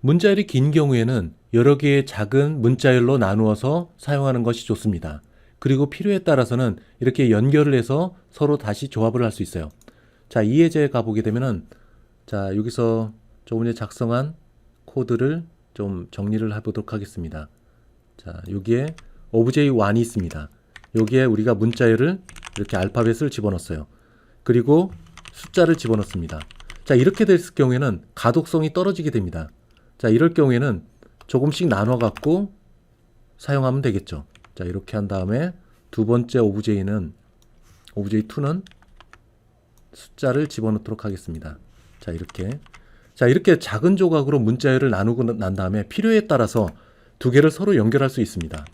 문자열이 긴 경우에는 여러 개의 작은 문자열로 나누어서 사용하는 것이 좋습니다. 그리고 필요에 따라서는 이렇게 연결을 해서 서로 다시 조합을 할 수 있어요. 자, 이 예제에 가보게 되면은, 자, 여기서 조금 전에 작성한 코드를 좀 정리를 해보도록 하겠습니다. 자, 여기에 obj1이 있습니다. 여기에 우리가 문자열을 이렇게 알파벳을 집어넣었어요. 그리고 숫자를 집어넣습니다. 자, 이렇게 됐을 경우에는 가독성이 떨어지게 됩니다. 자, 이럴 경우에는 조금씩 나눠 갖고 사용하면 되겠죠. 자, 이렇게 한 다음에 두 번째 obj2는 숫자를 집어넣도록 하겠습니다. 자, 이렇게 작은 조각으로 문자열을 나누고 난 다음에 필요에 따라서 두 개를 서로 연결할 수 있습니다.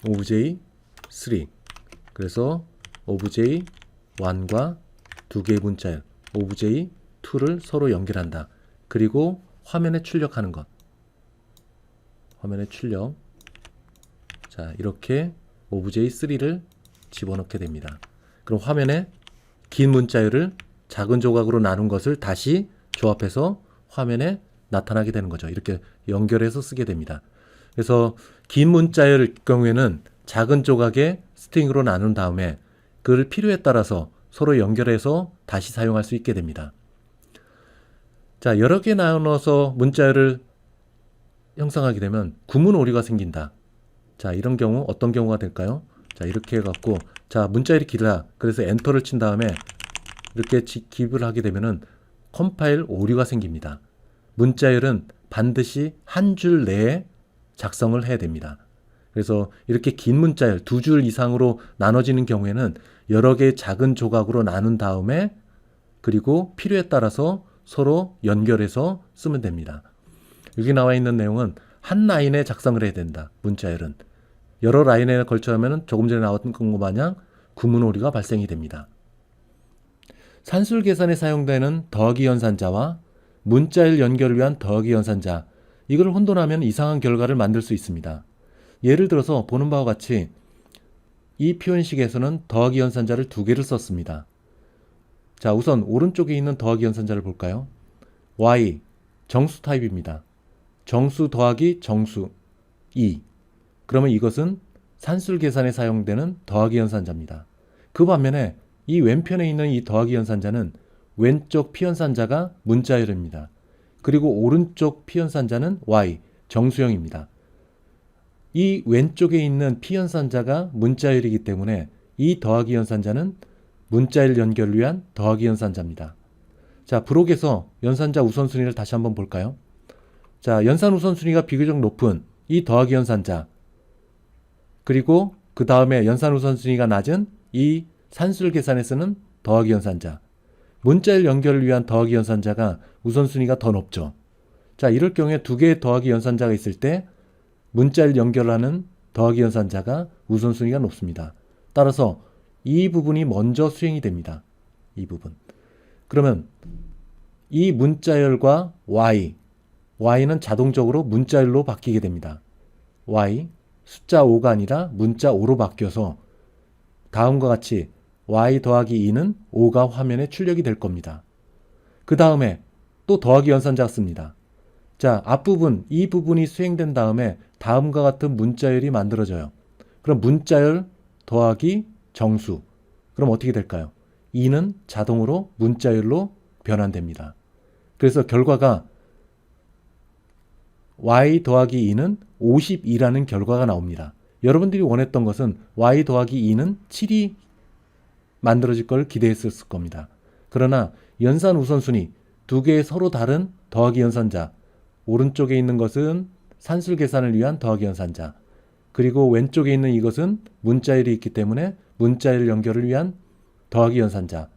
obj3, 그래서 obj1과 두 개의 문자열 obj2를 서로 연결한다. 그리고 화면에 출력하는 것. 화면에 출력. 자, 이렇게 obj3를 집어넣게 됩니다. 그럼 화면에 긴 문자열을 작은 조각으로 나눈 것을 다시 조합해서 화면에 나타나게 되는 거죠. 이렇게 연결해서 쓰게 됩니다. 그래서 긴 문자열 경우에는 작은 조각의 스트링으로 나눈 다음에 그를 필요에 따라서 서로 연결해서 다시 사용할 수 있게 됩니다. 자, 여러 개 나눠서 문자열을 형성하게 되면 구문 오류가 생긴다. 자, 이런 경우 어떤 경우가 될까요? 자, 이렇게 해갖고, 자, 문자열이 길다. 그래서 엔터를 친 다음에 이렇게 기입을 하게 되면은 컴파일 오류가 생깁니다. 문자열은 반드시 한 줄 내에 작성을 해야 됩니다. 그래서 이렇게 긴 문자열 두 줄 이상으로 나눠지는 경우에는 여러 개의 작은 조각으로 나눈 다음에 그리고 필요에 따라서 서로 연결해서 쓰면 됩니다. 여기 나와 있는 내용은 한 라인에 작성을 해야 된다. 문자열은 여러 라인에 걸쳐 하면 조금 전에 나왔던 것 마냥 구문 오류가 발생이 됩니다. 산술 계산에 사용되는 더하기 연산자와 문자열 연결을 위한 더하기 연산자, 이걸 혼돈하면 이상한 결과를 만들 수 있습니다. 예를 들어서 보는 바와 같이 이 표현식에서는 더하기 연산자를 두 개를 썼습니다. 자, 우선 오른쪽에 있는 더하기 연산자를 볼까요? y, 정수 타입입니다. 정수 더하기 정수 2. 그러면 이것은 산술 계산에 사용되는 더하기 연산자입니다. 그 반면에 이 왼편에 있는 이 더하기 연산자는 왼쪽 피연산자가 문자열입니다. 그리고 오른쪽 피연산자는 y, 정수형입니다. 이 왼쪽에 있는 피연산자가 문자열이기 때문에 이 더하기 연산자는 문자열 연결을 위한 더하기 연산자입니다. 자, 부록에서 연산자 우선순위를 다시 한번 볼까요? 자, 연산 우선순위가 비교적 높은 이 더하기 연산자, 그리고 그 다음에 연산 우선순위가 낮은 이 산술 계산에 쓰는 더하기 연산자, 문자열 연결을 위한 더하기 연산자가 우선순위가 더 높죠. 자, 이럴 경우에 두 개의 더하기 연산자가 있을 때 문자열 연결하는 더하기 연산자가 우선순위가 높습니다. 따라서 이 부분이 먼저 수행이 됩니다. 이 부분. 그러면 이 문자열과 y는 자동적으로 문자열로 바뀌게 됩니다. y, 숫자 5가 아니라 문자 5로 바뀌어서 다음과 같이 y 더하기 2는 5가 화면에 출력이 될 겁니다. 그 다음에 또 더하기 연산자가 씁니다. 자, 앞부분, 이 부분이 수행된 다음에 다음과 같은 문자열이 만들어져요. 그럼 문자열 더하기 정수. 그럼 어떻게 될까요? 2는 자동으로 문자열로 변환됩니다. 그래서 결과가 y 더하기 2는 52라는 결과가 나옵니다. 여러분들이 원했던 것은 y 더하기 2는 7이 만들어질 걸 기대했을 겁니다. 그러나 연산 우선순위, 두 개의 서로 다른 더하기 연산자, 오른쪽에 있는 것은 산술 계산을 위한 더하기 연산자, 그리고 왼쪽에 있는 이것은 문자열이 있기 때문에 문자열 연결을 위한 더하기 연산자,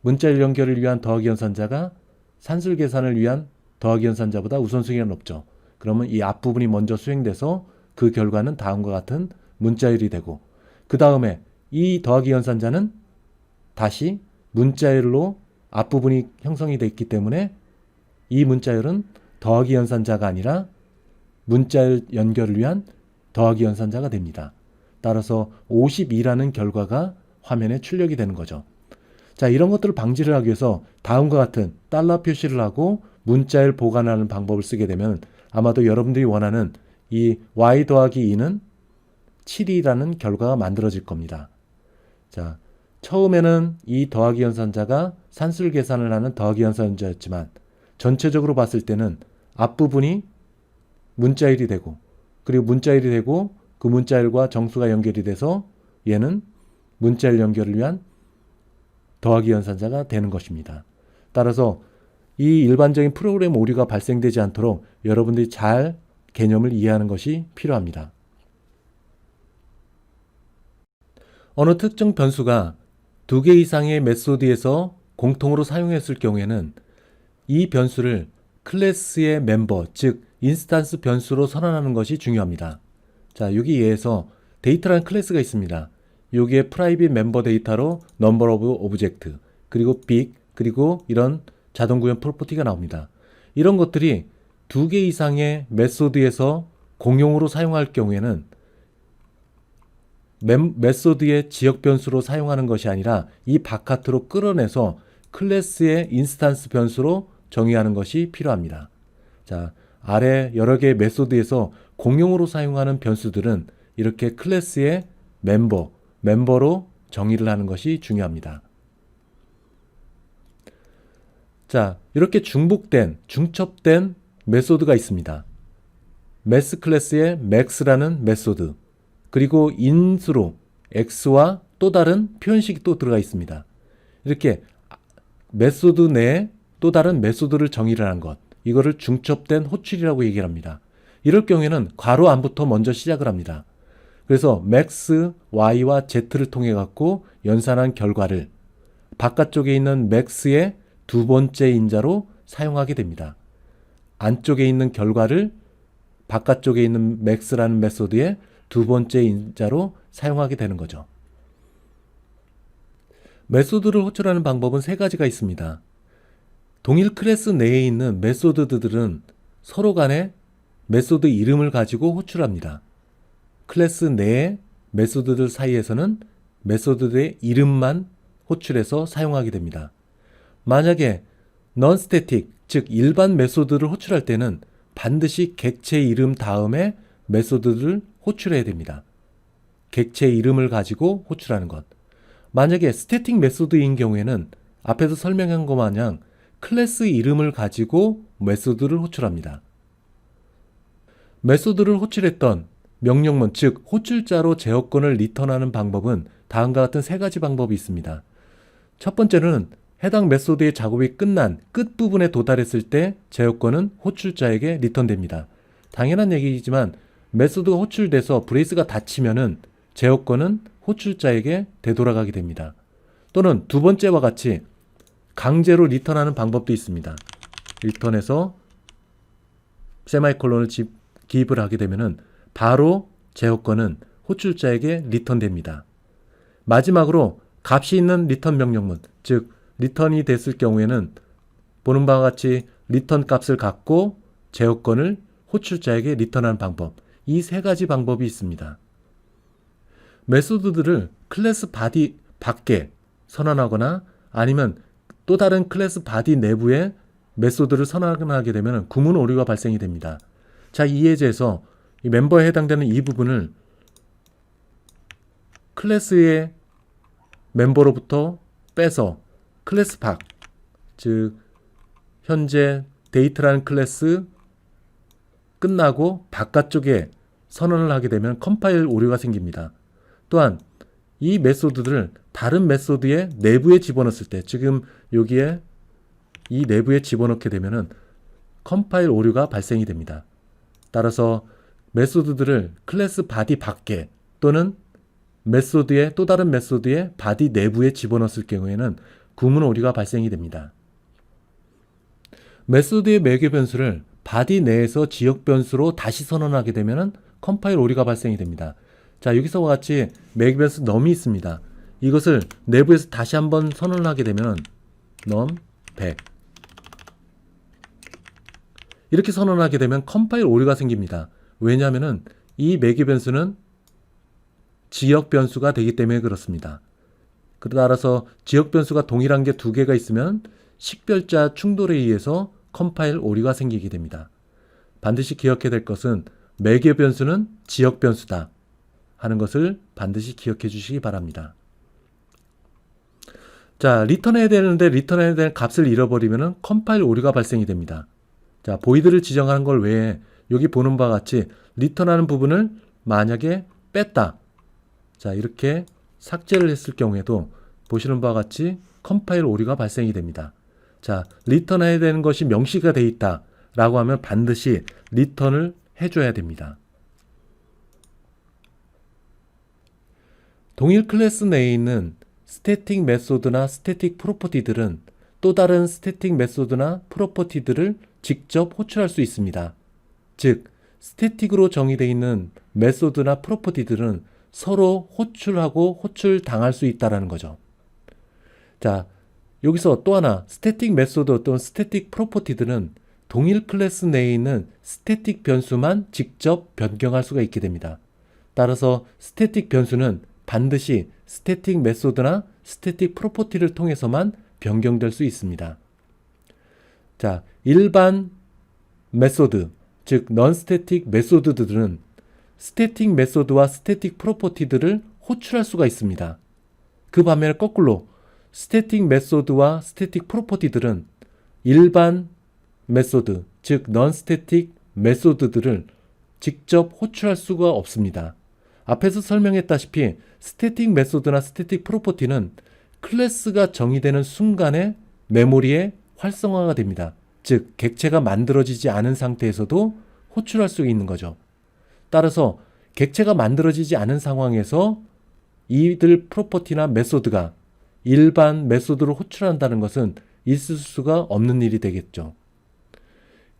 문자열 연결을 위한 더하기 연산자가 산술 계산을 위한 더하기 연산자보다 우선순위가 높죠. 그러면 이 앞부분이 먼저 수행돼서 그 결과는 다음과 같은 문자열이 되고, 그 다음에 이 더하기 연산자는 다시 문자열로 앞부분이 형성이 됐기 때문에 이 문자열은 더하기 연산자가 아니라 문자열 연결을 위한 더하기 연산자가 됩니다. 따라서 52라는 결과가 화면에 출력이 되는 거죠. 자, 이런 것들을 방지를 하기 위해서 다음과 같은 달러 표시를 하고 문자열 보관하는 방법을 쓰게 되면 아마도 여러분들이 원하는 이 y 더하기 2는 7이라는 결과가 만들어질 겁니다. 자, 처음에는 이 더하기 연산자가 산술 계산을 하는 더하기 연산자였지만 전체적으로 봤을 때는 앞부분이 문자열이 되고 그리고 문자열이 되고 그 문자열과 정수가 연결이 돼서 얘는 문자열 연결을 위한 더하기 연산자가 되는 것입니다. 따라서 이 일반적인 프로그램 오류가 발생되지 않도록 여러분들이 잘 개념을 이해하는 것이 필요합니다. 어느 특정 변수가 2개 이상의 메소드에서 공통으로 사용했을 경우에는 이 변수를 클래스의 멤버, 즉 인스탄스 변수로 선언하는 것이 중요합니다. 자, 여기에서 데이터라는 클래스가 있습니다. 여기에 프라이빗 멤버 데이터로 number of object, 그리고 big, 그리고 이런 자동 구현 프로퍼티가 나옵니다. 이런 것들이 2개 이상의 메소드에서 공용으로 사용할 경우에는 메소드의 지역 변수로 사용하는 것이 아니라 이 바깥으로 끌어내서 클래스의 인스탄스 변수로 정의하는 것이 필요합니다. 자, 아래 여러 개의 메소드에서 공용으로 사용하는 변수들은 이렇게 클래스의 멤버로 정의를 하는 것이 중요합니다. 자, 이렇게 중첩된 메소드가 있습니다. 매스 클래스의 max라는 메소드, 그리고 인수로 x와 또 다른 표현식이 또 들어가 있습니다. 이렇게 메소드 내에 또 다른 메소드를 정의를 한 것, 이거를 중첩된 호출이라고 얘기를 합니다. 이럴 경우에는 괄호 안부터 먼저 시작을 합니다. 그래서 max, y와 z를 통해 갖고 연산한 결과를 바깥쪽에 있는 max의 두 번째 인자로 사용하게 됩니다. 안쪽에 있는 결과를 바깥쪽에 있는 max라는 메소드의 두 번째 인자로 사용하게 되는 거죠. 메소드를 호출하는 방법은 세 가지가 있습니다. 동일 클래스 내에 있는 메소드들은 서로 간에 메소드 이름을 가지고 호출합니다. 클래스 내의 메소드들 사이에서는 메소드의 이름만 호출해서 사용하게 됩니다. 만약에 non-static, 즉 일반 메소드를 호출할 때는 반드시 객체 이름 다음에 메소드를 호출해야 됩니다. 객체 이름을 가지고 호출하는 것. 만약에 스태틱 메소드인 경우에는 앞에서 설명한 것 마냥 클래스 이름을 가지고 메소드를 호출합니다. 메소드를 호출했던 명령문, 즉 호출자로 제어권을 리턴하는 방법은 다음과 같은 세 가지 방법이 있습니다. 첫 번째는 해당 메소드의 작업이 끝난 끝부분에 도달했을 때 제어권은 호출자에게 리턴됩니다. 당연한 얘기이지만 메소드가 호출돼서 브레이스가 닫히면은 제어권은 호출자에게 되돌아가게 됩니다. 또는 두 번째와 같이 강제로 리턴하는 방법도 있습니다. 리턴해서 세마이콜론을 기입을 하게 되면은 바로 제어권은 호출자에게 리턴됩니다. 마지막으로 값이 있는 리턴 명령문, 즉 리턴이 됐을 경우에는 보는 바와 같이 리턴 값을 갖고 제어권을 호출자에게 리턴하는 방법, 이 세 가지 방법이 있습니다. 메소드들을 클래스 바디 밖에 선언하거나 아니면 또 다른 클래스 바디 내부에 메소드를 선언하게 되면 구문 오류가 발생이 됩니다. 자, 이 예제에서 이 멤버에 해당되는 이 부분을 클래스의 멤버로부터 빼서 클래스 밖, 즉 현재 데이트라는 클래스 끝나고 바깥쪽에 선언을 하게 되면 컴파일 오류가 생깁니다. 또한 이 메소드들을 다른 메소드의 내부에 집어넣었을 때, 지금 여기에 이 내부에 집어넣게 되면은 컴파일 오류가 발생이 됩니다. 따라서 메소드들을 클래스 바디 밖에 또는 메소드의 또 다른 메소드의 바디 내부에 집어넣었을 경우에는 구문 오류가 발생이 됩니다. 메소드의 매개 변수를 바디 내에서 지역 변수로 다시 선언하게 되면 컴파일 오류가 발생이 됩니다. 자, 여기서와 같이 매개 변수 num이 있습니다. 이것을 내부에서 다시 한번 선언을 하게 되면 num 100 이렇게 선언하게 되면 컴파일 오류가 생깁니다. 왜냐하면 이 매개 변수는 지역 변수가 되기 때문에 그렇습니다. 따라서 지역 변수가 동일한 게 두 개가 있으면 식별자 충돌에 의해서 컴파일 오류가 생기게 됩니다. 반드시 기억해야 될 것은 매개 변수는 지역 변수다 하는 것을 반드시 기억해 주시기 바랍니다. 자, 리턴해야 되는데 리턴해야 될 값을 잃어버리면 컴파일 오류가 발생이 됩니다. 자, 보이드를 지정하는 걸 외에 여기 보는 바와 같이 리턴하는 부분을 만약에 뺐다. 자, 이렇게 삭제를 했을 경우에도 보시는 바와 같이 컴파일 오류가 발생이 됩니다. 자, 리턴해야 되는 것이 명시가 되어 있다 라고 하면 반드시 리턴을 해줘야 됩니다. 동일 클래스 내에 있는 스태틱 메소드나 스태틱 프로퍼티들은 또 다른 스태틱 메소드나 프로퍼티들을 직접 호출할 수 있습니다. 즉, 스태틱으로 정의되어 있는 메소드나 프로퍼티들은 서로 호출하고 호출당할 수 있다는 거죠. 자, 여기서 또 하나 스태틱 메소드 또는 스태틱 프로퍼티들은 동일 클래스 내에 있는 스태틱 변수만 직접 변경할 수가 있게 됩니다. 따라서 스태틱 변수는 반드시 스태틱 메소드나 스태틱 프로퍼티를 통해서만 변경될 수 있습니다. 자, 일반 메소드, 즉 non-static 메소드들은 스태틱 메소드와 스태틱 프로퍼티들을 호출할 수가 있습니다. 그 반면에 거꾸로 스태틱 메소드와 스태틱 프로퍼티들은 일반 메소드, 즉 non-static 메소드들을 직접 호출할 수가 없습니다. 앞에서 설명했다시피 스태틱 메소드나 스태틱 프로퍼티는 클래스가 정의되는 순간에 메모리에 활성화가 됩니다. 즉, 객체가 만들어지지 않은 상태에서도 호출할 수 있는 거죠. 따라서 객체가 만들어지지 않은 상황에서 이들 프로퍼티나 메소드가 일반 메소드로 호출한다는 것은 있을 수가 없는 일이 되겠죠.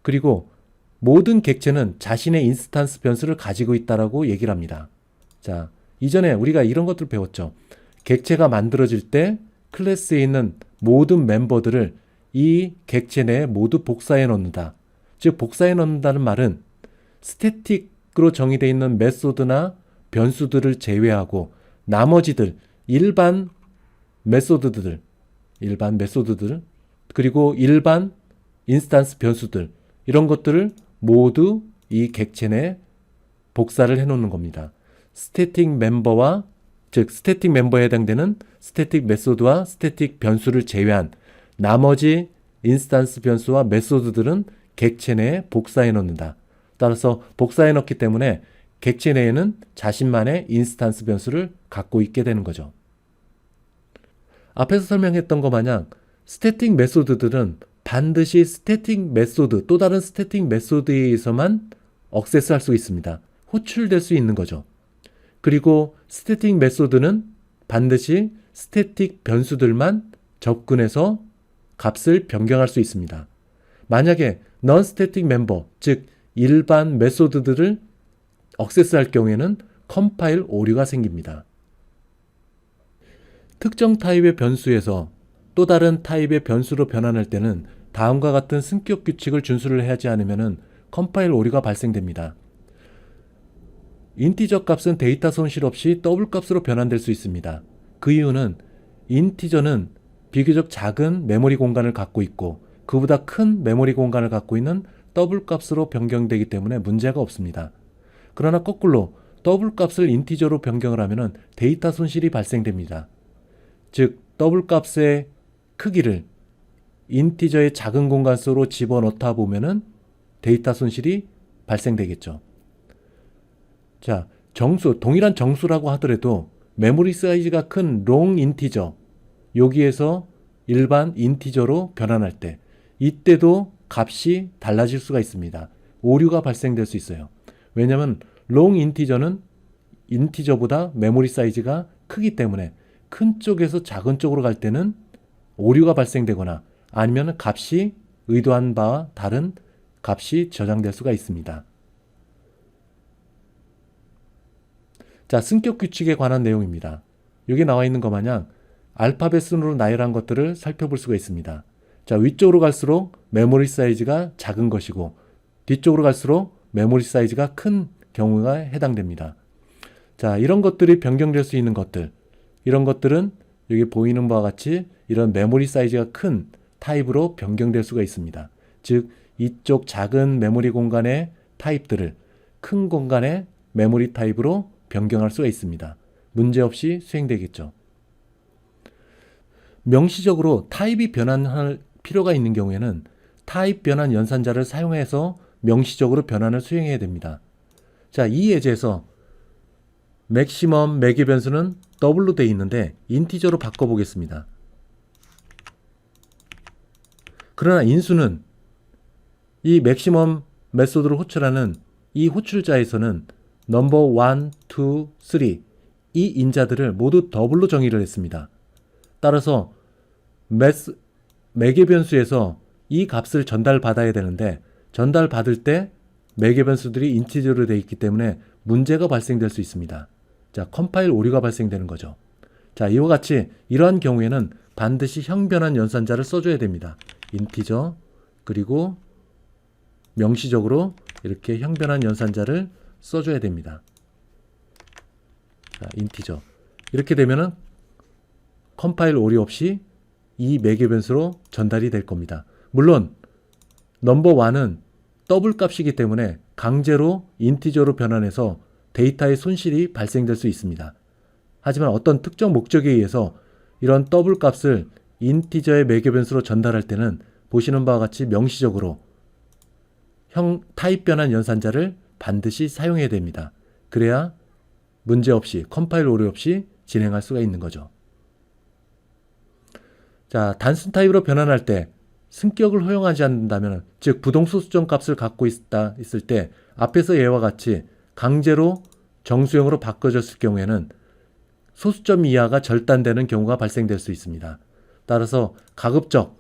그리고 모든 객체는 자신의 인스탄스 변수를 가지고 있다라고 얘기를 합니다. 자, 이전에 우리가 이런 것들을 배웠죠. 객체가 만들어질 때 클래스에 있는 모든 멤버들을 이 객체 내에 모두 복사해 넣는다. 즉, 복사해 넣는다는 말은 스태틱으로 정의되어 있는 메소드나 변수들을 제외하고 나머지들, 일반 메소드들, 그리고 일반 인스탄스 변수들, 이런 것들을 모두 이 객체 내에 복사를 해 놓는 겁니다. 스태틱 멤버와, 즉 스태틱 멤버에 해당되는 스태틱 메소드와 스태틱 변수를 제외한 나머지 인스탄스 변수와 메소드들은 객체 내에 복사해 놓는다. 따라서 복사해 놓기 때문에 객체 내에는 자신만의 인스탄스 변수를 갖고 있게 되는 거죠. 앞에서 설명했던 것 마냥 스태틱 메소드들은 반드시 스태틱 메소드, 또 다른 스태틱 메소드에 의해서만 액세스할 수 있습니다. 호출될 수 있는 거죠. 그리고 스태틱 메소드는 반드시 스태틱 변수들만 접근해서 값을 변경할 수 있습니다. 만약에 non-static member, 즉 일반 메소드들을 액세스할 경우에는 컴파일 오류가 생깁니다. 특정 타입의 변수에서 또 다른 타입의 변수로 변환할 때는 다음과 같은 승격 규칙을 준수를 하지 않으면 컴파일 오류가 발생됩니다. 인티저 값은 데이터 손실 없이 더블 값으로 변환될 수 있습니다. 그 이유는 인티저는 비교적 작은 메모리 공간을 갖고 있고 그보다 큰 메모리 공간을 갖고 있는 더블 값으로 변경되기 때문에 문제가 없습니다. 그러나 거꾸로 더블 값을 인티저로 변경을 하면 데이터 손실이 발생됩니다. 즉 더블 값의 크기를 인티저의 작은 공간 속으로 집어넣다 보면은 데이터 손실이 발생되겠죠. 자, 정수, 동일한 정수라고 하더라도 메모리 사이즈가 큰 롱 인티저, 여기에서 일반 인티저로 변환할 때 이때도 값이 달라질 수가 있습니다. 오류가 발생될 수 있어요. 왜냐하면 롱 인티저는 인티저보다 메모리 사이즈가 크기 때문에 큰 쪽에서 작은 쪽으로 갈 때는 오류가 발생되거나 아니면 값이 의도한 바와 다른 값이 저장될 수가 있습니다. 자, 승격 규칙에 관한 내용입니다. 여기 나와 있는 것 마냥 알파벳 순으로 나열한 것들을 살펴볼 수가 있습니다. 자, 위쪽으로 갈수록 메모리 사이즈가 작은 것이고 뒤쪽으로 갈수록 메모리 사이즈가 큰 경우가 해당됩니다. 자, 이런 것들이 변경될 수 있는 것들, 이런 것들은 여기 보이는 바와 같이 이런 메모리 사이즈가 큰 타입으로 변경될 수가 있습니다. 즉 이쪽 작은 메모리 공간의 타입들을 큰 공간의 메모리 타입으로 변경할 수가 있습니다. 문제없이 수행되겠죠. 명시적으로 타입이 변환할 필요가 있는 경우에는 타입 변환 연산자를 사용해서 명시적으로 변환을 수행해야 됩니다. 자, 이 예제에서 맥시멈 매개 변수는 더블로 되어 있는데 인티저로 바꿔보겠습니다. 그러나 인수는 이 맥시멈 메소드를 호출하는 이 호출자에서는 넘버 1, 2, 3 이 인자들을 모두 더블로 정의를 했습니다. 따라서 매개 변수에서 이 값을 전달받아야 되는데 전달받을 때 매개 변수들이 인티저로 되어 있기 때문에 문제가 발생될 수 있습니다. 자, 컴파일 오류가 발생되는 거죠. 자, 이와 같이 이러한 경우에는 반드시 형변환 연산자를 써줘야 됩니다. 인티저 그리고 명시적으로 이렇게 형변환 연산자를 써줘야 됩니다. 자, 인티저 이렇게 되면은 컴파일 오류 없이 이 매개 변수로 전달이 될 겁니다. 물론 넘버 1은 더블 값이기 때문에 강제로 인티저로 변환해서 데이터의 손실이 발생될 수 있습니다. 하지만 어떤 특정 목적에 의해서 이런 더블 값을 인티저의 매개 변수로 전달할 때는 보시는 바와 같이 명시적으로 타입 변환 연산자를 반드시 사용해야 됩니다. 그래야 문제없이 컴파일 오류 없이 진행할 수가 있는 거죠. 자, 단순 타입으로 변환할 때 승격을 허용하지 않는다면, 즉 부동소수점 값을 갖고 있을 때 앞에서 예와 같이 강제로 정수형으로 바꿔졌을 경우에는 소수점 이하가 절단되는 경우가 발생될 수 있습니다. 따라서 가급적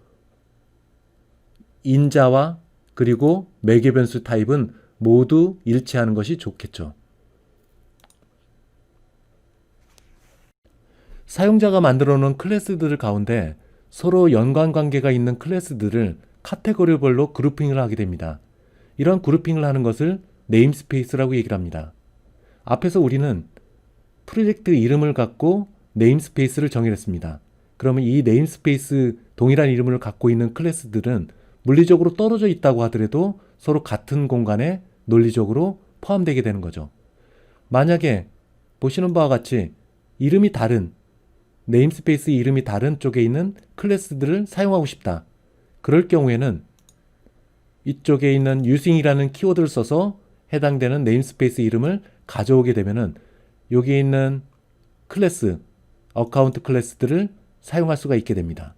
인자와 그리고 매개 변수 타입은 모두 일치하는 것이 좋겠죠. 사용자가 만들어 놓은 클래스들 가운데 서로 연관관계가 있는 클래스들을 카테고리별로 그룹핑을 하게 됩니다. 이런 그룹핑을 하는 것을 네임스페이스라고 얘기를 합니다. 앞에서 우리는 프로젝트 이름을 갖고 네임스페이스를 정의했습니다. 그러면 이 네임스페이스 동일한 이름을 갖고 있는 클래스들은 물리적으로 떨어져 있다고 하더라도 서로 같은 공간에 논리적으로 포함되게 되는 거죠. 만약에 보시는 바와 같이 이름이 다른 네임스페이스 이름이 다른 쪽에 있는 클래스들을 사용하고 싶다. 그럴 경우에는 이쪽에 있는 using이라는 키워드를 써서 해당되는 네임스페이스 이름을 가져오게 되면은 여기 있는 클래스, 어카운트 클래스들을 사용할 수가 있게 됩니다.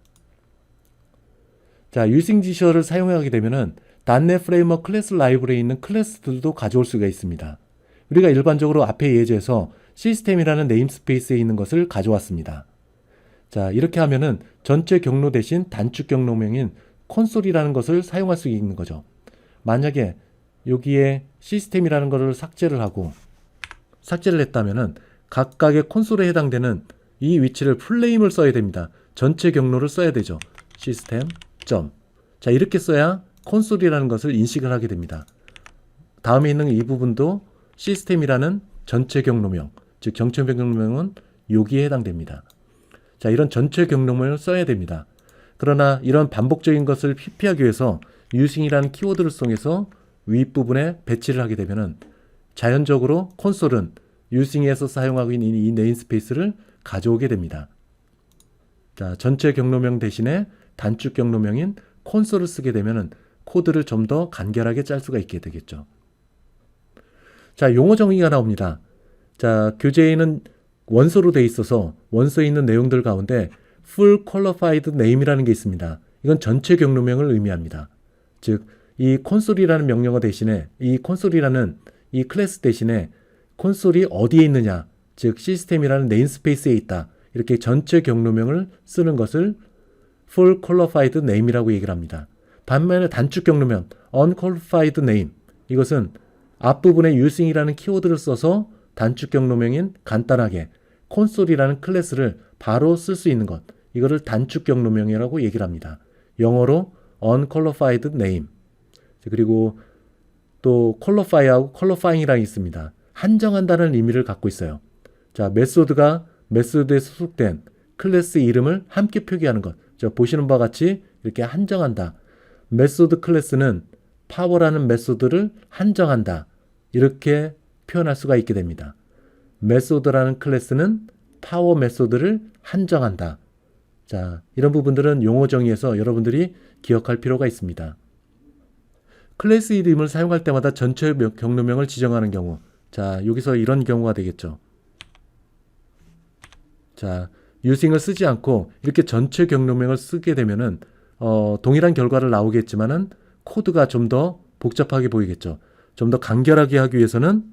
자, using 지셔를 사용하게 되면은 .NET 프레임워크 클래스 라이브러리에 있는 클래스들도 가져올 수가 있습니다. 우리가 일반적으로 앞의 예제에서 시스템이라는 네임스페이스에 있는 것을 가져왔습니다. 자, 이렇게 하면은 전체 경로 대신 단축 경로명인 콘솔이라는 것을 사용할 수 있는 거죠. 만약에 여기에 시스템이라는 것을 삭제를 했다면은 각각의 콘솔에 해당되는 이 위치를 풀네임을 써야 됩니다. 전체 경로를 써야 되죠. 시스템 점. 자, 이렇게 써야 콘솔이라는 것을 인식을 하게 됩니다. 다음에 있는 이 부분도 시스템이라는 전체 경로명, 즉 전체 경로명은 여기에 해당됩니다. 자, 이런 전체 경로명을 써야 됩니다. 그러나 이런 반복적인 것을 피하기 위해서 using이라는 키워드를 통해서 윗부분에 배치를 하게 되면은 자연적으로 콘솔은 using에서 사용하고 있는 이 네임스페이스를 가져오게 됩니다. 자, 전체 경로명 대신에 단축 경로명인 콘솔을 쓰게 되면은 코드를 좀 더 간결하게 짤 수가 있게 되겠죠. 자, 용어 정의가 나옵니다. 자, 교재에는 원서로 되어 있어서 원서에 있는 내용들 가운데 full qualified name이라는 게 있습니다. 이건 전체 경로명을 의미합니다. 즉, 이 콘솔이라는 명령어 대신에 이 콘솔이라는 이 클래스 대신에 콘솔이 어디에 있느냐, 즉 시스템이라는 네임스페이스에 있다. 이렇게 전체 경로명을 쓰는 것을 full qualified name이라고 얘기를 합니다. 반면에 단축 경로명 unqualified name, 이것은 앞부분에 using이라는 키워드를 써서 단축 경로명인 간단하게 콘솔이라는 클래스를 바로 쓸 수 있는 것, 이거를 단축 경로명이라고 얘기를 합니다. 영어로 unqualified name. 그리고 또 qualify하고 qualifying이라는 게 있습니다. 한정한다는 의미를 갖고 있어요. 자, 메소드에 소속된 클래스 이름을 함께 표기하는 것. 자, 보시는 바와 같이 이렇게 한정한다. 메소드 클래스는 파워라는 메소드를 한정한다. 이렇게 표현할 수가 있게 됩니다. 메소드라는 클래스는 파워 메소드를 한정한다. 자, 이런 부분들은 용어 정의에서 여러분들이 기억할 필요가 있습니다. 클래스 이름을 사용할 때마다 전체 경로명을 지정하는 경우. 자, 여기서 이런 경우가 되겠죠. 자, using을 쓰지 않고 이렇게 전체 경로명을 쓰게 되면은 동일한 결과를 나오겠지만은 코드가 좀 더 복잡하게 보이겠죠. 좀 더 간결하게 하기 위해서는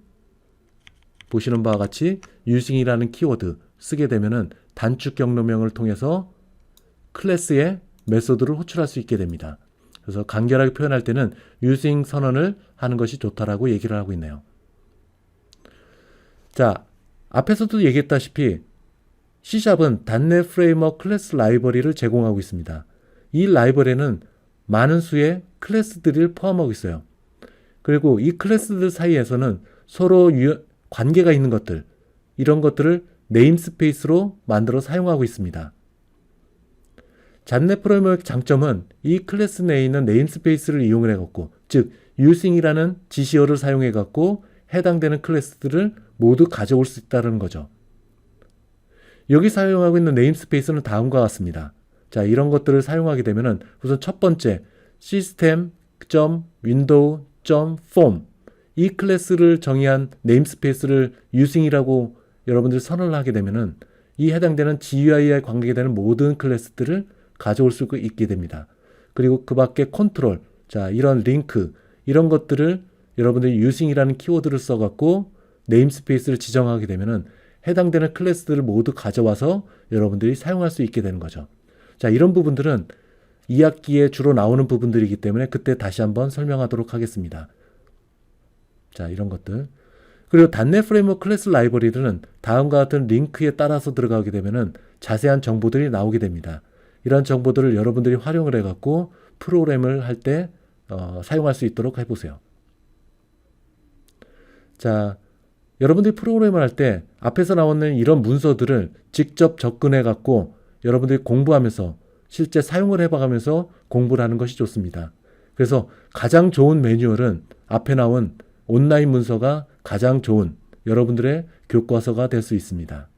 보시는 바와 같이 using이라는 키워드 쓰게 되면은 단축 경로명을 통해서 클래스의 메소드를 호출할 수 있게 됩니다. 그래서 간결하게 표현할 때는 using 선언을 하는 것이 좋다라고 얘기를 하고 있네요. 자, 앞에서도 얘기했다시피 C샵은 .NET 프레임워크 클래스 라이브러리를 제공하고 있습니다. 이 라이브러리는 많은 수의 클래스들을 포함하고 있어요. 그리고 이 클래스들 사이에서는 서로 관계가 있는 것들, 이런 것들을 네임스페이스로 만들어 사용하고 있습니다. .NET 프레임워크 장점은 이 클래스 내에 있는 네임스페이스를 이용을 해갖고, 즉 using이라는 지시어를 사용해갖고 해당되는 클래스들을 모두 가져올 수 있다는 거죠. 여기 사용하고 있는 네임스페이스는 다음과 같습니다. 자, 이런 것들을 사용하게 되면은 우선 첫 번째 system.window.form 이 클래스를 정의한 네임스페이스를 using이라고 여러분들이 선언을 하게 되면은 이 해당되는 GUI에 관계되는 모든 클래스들을 가져올 수 있게 됩니다. 그리고 그 밖에 컨트롤, 자, 이런 링크, 이런 것들을 여러분들이 using이라는 키워드를 써갖고 네임스페이스를 지정하게 되면은 해당되는 클래스들을 모두 가져와서 여러분들이 사용할 수 있게 되는 거죠. 자, 이런 부분들은 2학기에 주로 나오는 부분들이기 때문에 그때 다시 한번 설명하도록 하겠습니다. 자, 이런 것들. 그리고 .NET 프레임워크 클래스 라이브러리는 다음과 같은 링크에 따라서 들어가게 되면은 자세한 정보들이 나오게 됩니다. 이런 정보들을 여러분들이 활용을 해갖고 프로그램을 할 때 사용할 수 있도록 해보세요. 자, 여러분들이 프로그램을 할 때 앞에서 나오는 이런 문서들을 직접 접근해 갖고 여러분들이 공부하면서 실제 사용을 해봐가면서 공부를 하는 것이 좋습니다. 그래서 가장 좋은 매뉴얼은 앞에 나온 온라인 문서가 가장 좋은 여러분들의 교과서가 될 수 있습니다.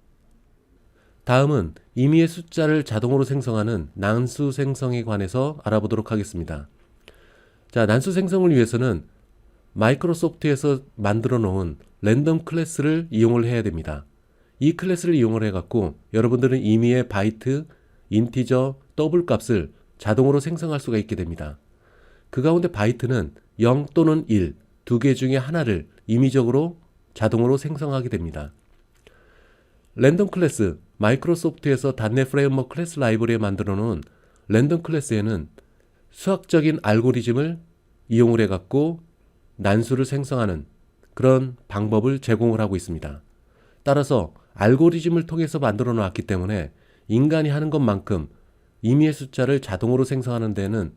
다음은 임의의 숫자를 자동으로 생성하는 난수 생성에 관해서 알아보도록 하겠습니다. 자, 난수 생성을 위해서는 마이크로소프트에서 만들어 놓은 랜덤 클래스를 이용을 해야 됩니다. 이 클래스를 이용을 해갖고 여러분들은 임의의 바이트, 인티저, 더블 값을 자동으로 생성할 수가 있게 됩니다. 그 가운데 바이트는 0 또는 1, 두 개 중에 하나를 임의적으로 자동으로 생성하게 됩니다. 랜덤 클래스, 마이크로소프트에서 .NET 프레임워크 클래스 라이브러리에 만들어 놓은 랜덤 클래스에는 수학적인 알고리즘을 이용을 해갖고 난수를 생성하는 그런 방법을 제공을 하고 있습니다. 따라서 알고리즘을 통해서 만들어 놨기 때문에 인간이 하는 것만큼 임의의 숫자를 자동으로 생성하는 데는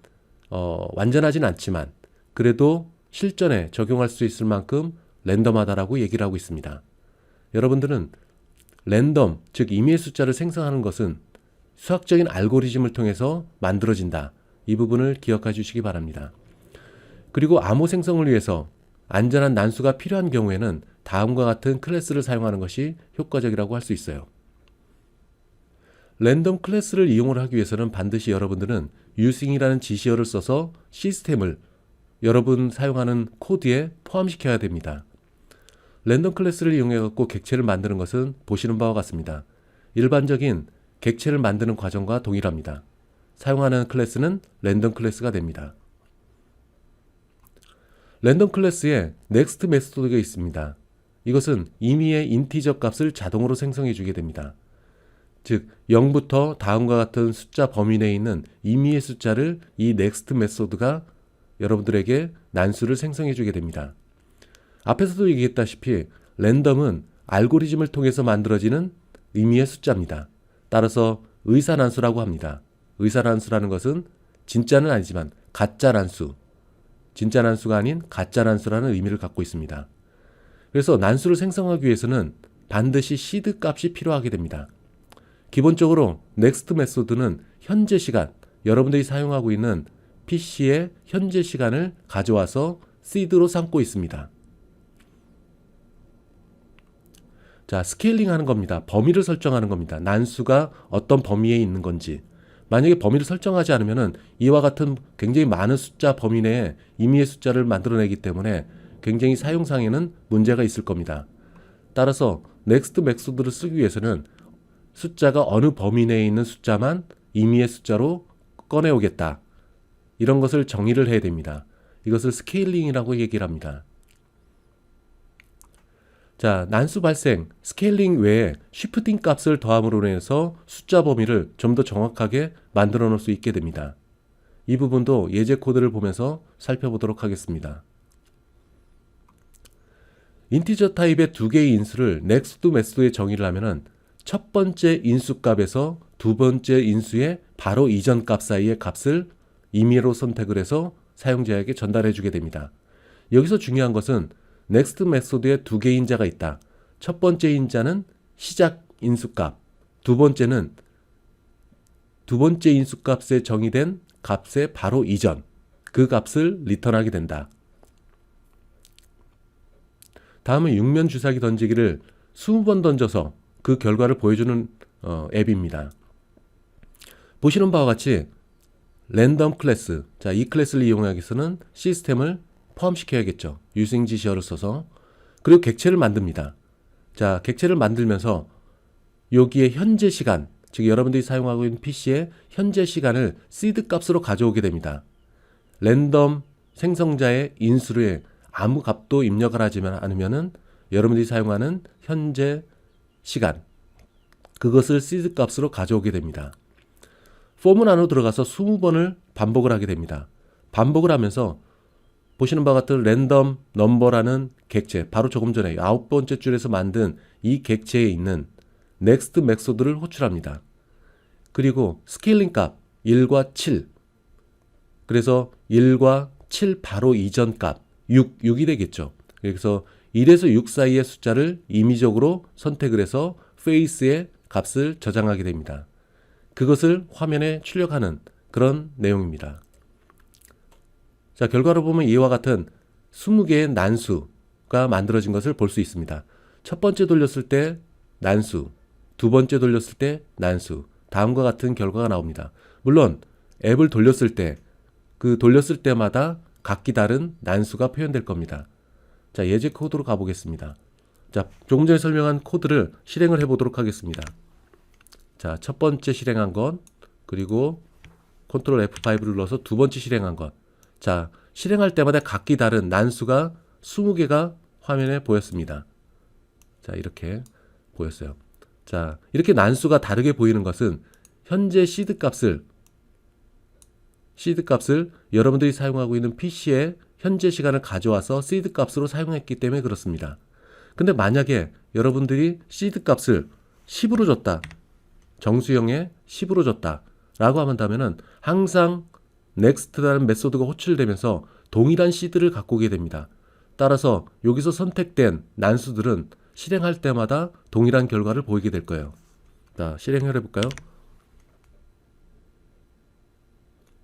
완전하진 않지만 그래도 실전에 적용할 수 있을 만큼 랜덤하다라고 얘기를 하고 있습니다. 여러분들은 랜덤, 즉 임의의 숫자를 생성하는 것은 수학적인 알고리즘을 통해서 만들어진다. 이 부분을 기억해 주시기 바랍니다. 그리고 암호 생성을 위해서 안전한 난수가 필요한 경우에는 다음과 같은 클래스를 사용하는 것이 효과적이라고 할 수 있어요. 랜덤 클래스를 이용을 하기 위해서는 반드시 여러분들은 using이라는 지시어를 써서 시스템을 여러분 사용하는 코드에 포함시켜야 됩니다. 랜덤 클래스를 이용해 갖고 객체를 만드는 것은 보시는 바와 같습니다. 일반적인 객체를 만드는 과정과 동일합니다. 사용하는 클래스는 랜덤 클래스가 됩니다. 랜덤 클래스에 next 메소드가 있습니다. 이것은 임의의 인티저 값을 자동으로 생성해 주게 됩니다. 즉 0부터 다음과 같은 숫자 범위 내에 있는 임의의 숫자를 이 next 메소드가 여러분들에게 난수를 생성해 주게 됩니다. 앞에서도 얘기했다시피 랜덤은 알고리즘을 통해서 만들어지는 임의의 숫자입니다. 따라서 의사난수라고 합니다. 의사난수라는 것은 진짜는 아니지만 가짜 난수, 진짜 난수가 아닌 가짜 난수라는 의미를 갖고 있습니다. 그래서 난수를 생성하기 위해서는 반드시 시드 값이 필요하게 됩니다. 기본적으로 next 메소드는 현재 시간, 여러분들이 사용하고 있는 PC의 현재 시간을 가져와서 seed로 삼고 있습니다. 자, 스케일링 하는 겁니다. 범위를 설정하는 겁니다. 난수가 어떤 범위에 있는 건지. 만약에 범위를 설정하지 않으면은 이와 같은 굉장히 많은 숫자 범위 내에 임의의 숫자를 만들어내기 때문에 굉장히 사용상에는 문제가 있을 겁니다. 따라서 넥스트 맥소드를 쓰기 위해서는 숫자가 어느 범위 내에 있는 숫자만 임의의 숫자로 꺼내오겠다. 이런 것을 정의를 해야 됩니다. 이것을 스케일링이라고 얘기를 합니다. 자, 난수 발생, 스케일링 외에 쉬프팅 값을 더함으로 인해서 숫자 범위를 좀 더 정확하게 만들어 놓을 수 있게 됩니다. 이 부분도 예제 코드를 보면서 살펴보도록 하겠습니다. 인티저 타입의 두 개의 인수를 넥스트 메소드에 정의를 하면은 첫 번째 인수 값에서 두 번째 인수의 바로 이전 값 사이의 값을 임의로 선택을 해서 사용자에게 전달해 주게 됩니다. 여기서 중요한 것은 넥스트 메소드에 두 개의 인자가 있다. 첫 번째 인자는 시작 인수값, 두 번째 인수값에 정의된 값의 바로 이전, 그 값을 리턴하게 된다. 다음은 육면 주사기 던지기를 20번 던져서 그 결과를 보여주는 앱입니다. 보시는 바와 같이 랜덤 클래스, 자, 이 클래스를 이용하기 위해서는 시스템을 포함시켜야겠죠. using 지시어를 써서. 그리고 객체를 만듭니다. 자, 객체를 만들면서 여기에 현재 시간, 즉 여러분들이 사용하고 있는 PC의 현재 시간을 seed 값으로 가져오게 됩니다. 랜덤 생성자의 인수에 아무 값도 입력을 하지 않으면은 여러분들이 사용하는 현재 시간, 그것을 seed 값으로 가져오게 됩니다. 폼은 안으로 들어가서 20번을 반복을 하게 됩니다. 반복을 하면서 보시는 바와 같은 랜덤 넘버라는 객체, 바로 조금 전에 9번째 줄에서 만든 이 객체에 있는 넥스트 맥소드를 호출합니다. 그리고 스케일링 값 1과 7, 그래서 1과 7 바로 이전 값 6이 되겠죠. 그래서 1에서 6 사이의 숫자를 임의적으로 선택을 해서 face의 값을 저장하게 됩니다. 그것을 화면에 출력하는 그런 내용입니다. 자, 결과로 보면 이와 같은 20개의 난수가 만들어진 것을 볼 수 있습니다. 첫 번째 돌렸을 때 난수, 두 번째 돌렸을 때 난수, 다음과 같은 결과가 나옵니다. 물론 앱을 돌렸을 때, 그 돌렸을 때마다 각기 다른 난수가 표현될 겁니다. 자, 예제 코드로 가보겠습니다. 자, 조금 전에 설명한 코드를 실행을 해보도록 하겠습니다. 자, 첫 번째 실행한 것, 그리고 컨트롤 F5를 눌러서 두 번째 실행한 것. 자, 실행할 때마다 각기 다른 난수가 20개가 화면에 보였습니다. 자, 이렇게 보였어요. 자, 이렇게 난수가 다르게 보이는 것은 현재 시드 값을 여러분들이 사용하고 있는 PC의 현재 시간을 가져와서 시드 값으로 사용했기 때문에 그렇습니다. 근데 만약에 여러분들이 시드 값을 10으로 줬다, 정수형의 10으로 줬다 라고 한다면은 항상 next라는 메소드가 호출되면서 동일한 시드를 갖고 오게 됩니다. 따라서 여기서 선택된 난수들은 실행할 때마다 동일한 결과를 보이게 될 거예요. 자, 실행을 해볼까요?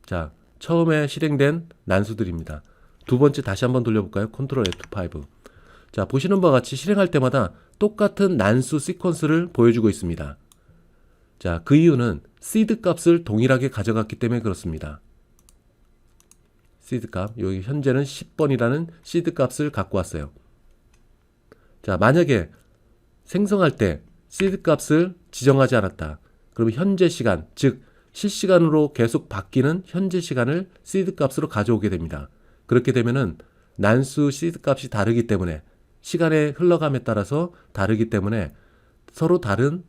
자, 처음에 실행된 난수들입니다. 두 번째 다시 한번 돌려볼까요? 컨트롤 F5. 자, 보시는 바와 같이 실행할 때마다 똑같은 난수 시퀀스를 보여주고 있습니다. 자, 그 이유는 시드 값을 동일하게 가져갔기 때문에 그렇습니다. 시드 값, 여기 현재는 10번이라는 시드 값을 갖고 왔어요. 자, 만약에 생성할 때 시드 값을 지정하지 않았다. 그러면 현재 시간, 즉 실시간으로 계속 바뀌는 현재 시간을 시드 값으로 가져오게 됩니다. 그렇게 되면은 난수 시드 값이 다르기 때문에 시간의 흘러감에 따라서 다르기 때문에 서로 다른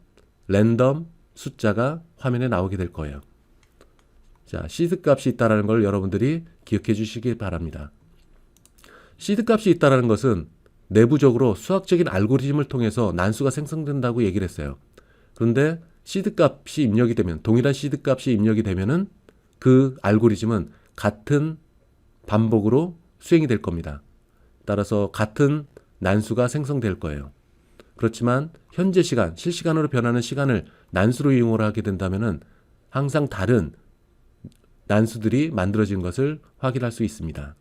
랜덤 숫자가 화면에 나오게 될 거예요. 자, 시드 값이 있다는 걸 여러분들이 기억해 주시기 바랍니다. 시드 값이 있다는 것은 내부적으로 수학적인 알고리즘을 통해서 난수가 생성된다고 얘기를 했어요. 그런데 시드 값이 입력이 되면, 동일한 시드 값이 입력이 되면은 그 알고리즘은 같은 반복으로 수행이 될 겁니다. 따라서 같은 난수가 생성될 거예요. 그렇지만 현재 시간, 실시간으로 변하는 시간을 난수로 이용을 하게 된다면은 항상 다른 난수들이 만들어진 것을 확인할 수 있습니다.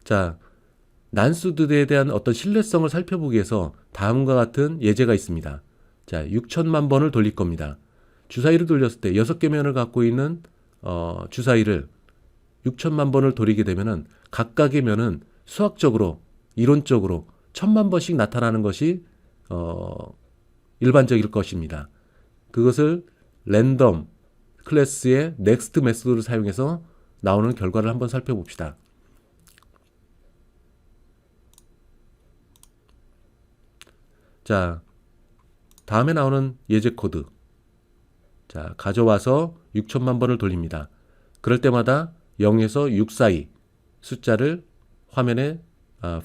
자, 난수들에 대한 어떤 신뢰성을 살펴보기 위해서 다음과 같은 예제가 있습니다. 자, 6천만 번을 돌릴 겁니다. 주사위를 돌렸을 때 6개 면을 갖고 있는 주사위를 6천만 번을 돌리게 되면은 각각의 면은 수학적으로, 이론적으로 1000만 번씩 나타나는 것이 일반적일 것입니다. 그것을 랜덤 클래스의 넥스트 메소드를 사용해서 나오는 결과를 한번 살펴봅시다. 자, 다음에 나오는 예제 코드. 자, 가져와서 6천만 번을 돌립니다. 그럴 때마다 0에서 6 사이 숫자를 화면에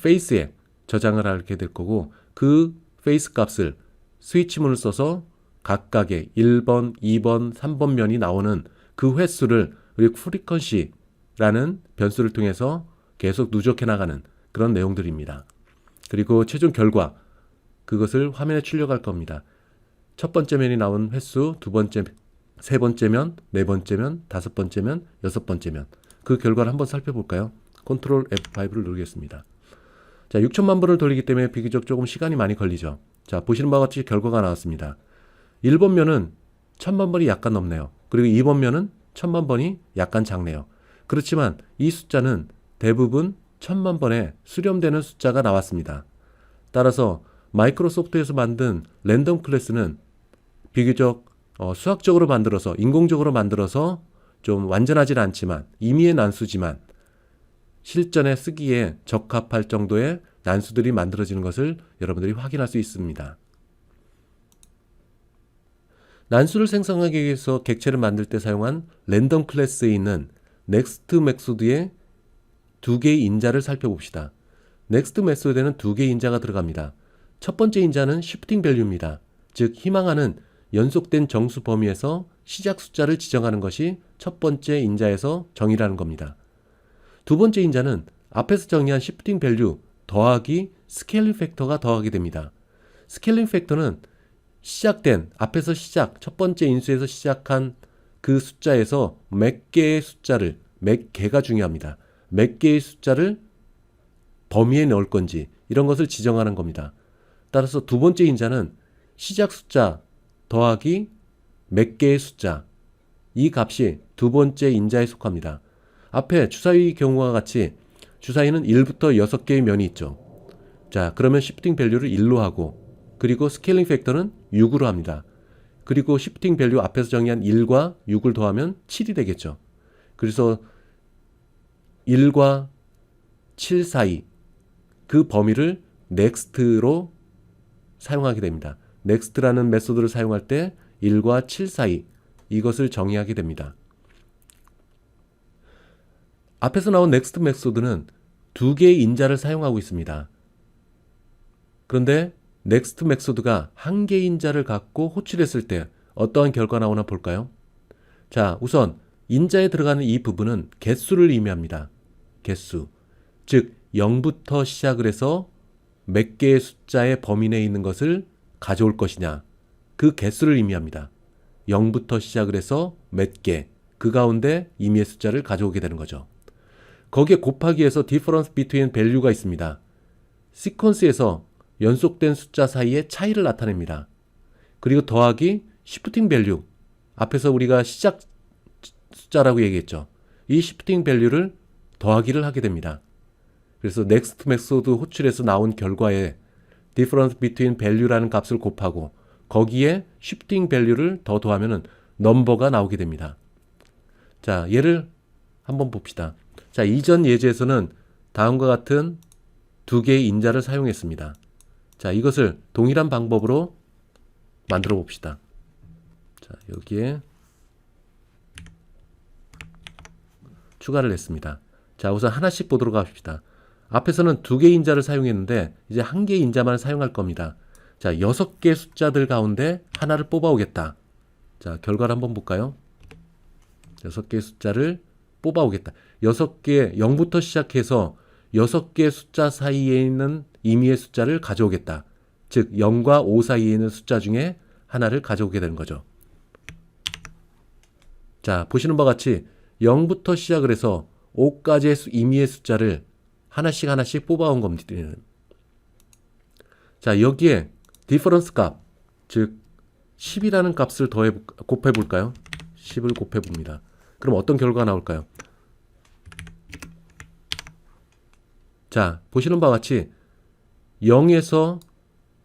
페이스에 저장을 하게 될 거고, 그 페이스 값을 스위치문을 써서 각각의 1번, 2번, 3번 면이 나오는 그 횟수를 우리 프리퀀시라는 변수를 통해서 계속 누적해 나가는 그런 내용들입니다. 그리고 최종 결과, 그것을 화면에 출력할 겁니다. 첫 번째 면이 나온 횟수, 두 번째, 세 번째 면, 네 번째 면, 다섯 번째 면, 여섯 번째 면. 그 결과를 한번 살펴볼까요? 컨트롤 F5를 누르겠습니다. 자, 6천만 번을 돌리기 때문에 비교적 조금 시간이 많이 걸리죠. 자, 보시는 바와 같이 결과가 나왔습니다. 1번 면은 1000만 번이 약간 넘네요. 그리고 2번 면은 1000만 번이 약간 작네요. 그렇지만 이 숫자는 대부분 1000만 번에 수렴되는 숫자가 나왔습니다. 따라서 마이크로소프트에서 만든 랜덤 클래스는 비교적 수학적으로 만들어서, 인공적으로 만들어서 좀 완전하진 않지만, 임의의 난수지만 실전에 쓰기에 적합할 정도의 난수들이 만들어지는 것을 여러분들이 확인할 수 있습니다. 난수를 생성하기 위해서 객체를 만들 때 사용한 랜덤 클래스에 있는 넥스트 메소드의 두 개의 인자를 살펴봅시다. 넥스트 메소드에는 두 개의 인자가 들어갑니다. 첫 번째 인자는 shifting value입니다. 즉, 희망하는 연속된 정수 범위에서 시작 숫자를 지정하는 것이 첫 번째 인자에서 정의라는 겁니다. 두 번째 인자는 앞에서 정의한 shifting value 더하기 스케일링 팩터가 더하게 됩니다. 스케일링 팩터는 시작된, 앞에서 첫 번째 인수에서 시작한 그 숫자에서 몇 개의 숫자를, 몇 개가 중요합니다. 몇 개의 숫자를 범위에 넣을 건지 이런 것을 지정하는 겁니다. 따라서 두 번째 인자는 시작 숫자 더하기 몇 개의 숫자, 이 값이 두 번째 인자에 속합니다. 앞에 주사위 경우와 같이 주사위는 1부터 6개의 면이 있죠. 자, 그러면 shifting value를 1로 하고, 그리고 스케일링 팩터는 6으로 합니다. 그리고 shifting value 앞에서 정의한 1과 6을 더하면 7이 되겠죠. 그래서 1과 7 사이 그 범위를 next로 사용하게 됩니다. next라는 메소드를 사용할 때 1과 7 사이 이것을 정의하게 됩니다. 앞에서 나온 next 메소드는 두 개의 인자를 사용하고 있습니다. 그런데 next 메소드가 한 개의 인자를 갖고 호출했을 때 어떠한 결과가 나오나 볼까요? 자, 우선 인자에 들어가는 이 부분은 개수를 의미합니다. 개수. 즉 0부터 시작을 해서 몇 개의 숫자의 범위 내에 있는 것을 가져올 것이냐, 그 개수를 의미합니다. 0부터 시작을 해서 몇 개, 그 가운데 임의의 숫자를 가져오게 되는 거죠. 거기에 곱하기 해서 difference between value가 있습니다. 시퀀스에서 연속된 숫자 사이의 차이를 나타냅니다. 그리고 더하기 shifting value, 앞에서 우리가 시작 숫자라고 얘기했죠. 이 shifting value를 더하기를 하게 됩니다. 그래서 next 메소드 호출에서 나온 결과에 difference between value라는 값을 곱하고 거기에 shifting value를 더 더하면은 넘버가 나오게 됩니다. 자, 얘를 한번 봅시다. 자, 이전 예제에서는 다음과 같은 두 개의 인자를 사용했습니다. 자, 이것을 동일한 방법으로 만들어 봅시다. 자, 여기에 추가를 했습니다. 자, 우선 하나씩 보도록 합시다. 앞에서는 두 개의 인자를 사용했는데 이제 한 개의 인자만 사용할 겁니다. 자, 6개 숫자들 가운데 하나를 뽑아오겠다. 자, 결과를 한번 볼까요? 6개의 숫자를 뽑아오겠다. 6개, 0부터 시작해서 6개 숫자 사이에 있는 임의의 숫자를 가져오겠다. 즉 0과 5 사이에 있는 숫자 중에 하나를 가져오게 되는 거죠. 자, 보시는 바와 같이 0부터 시작을 해서 5까지의 임의의 숫자를 하나씩 뽑아온 겁니다. 자, 여기에 디퍼런스 값, 즉 10이라는 값을 곱해볼까요? 10을 곱해봅니다. 그럼 어떤 결과가 나올까요? 자, 보시는 바와 같이 0에서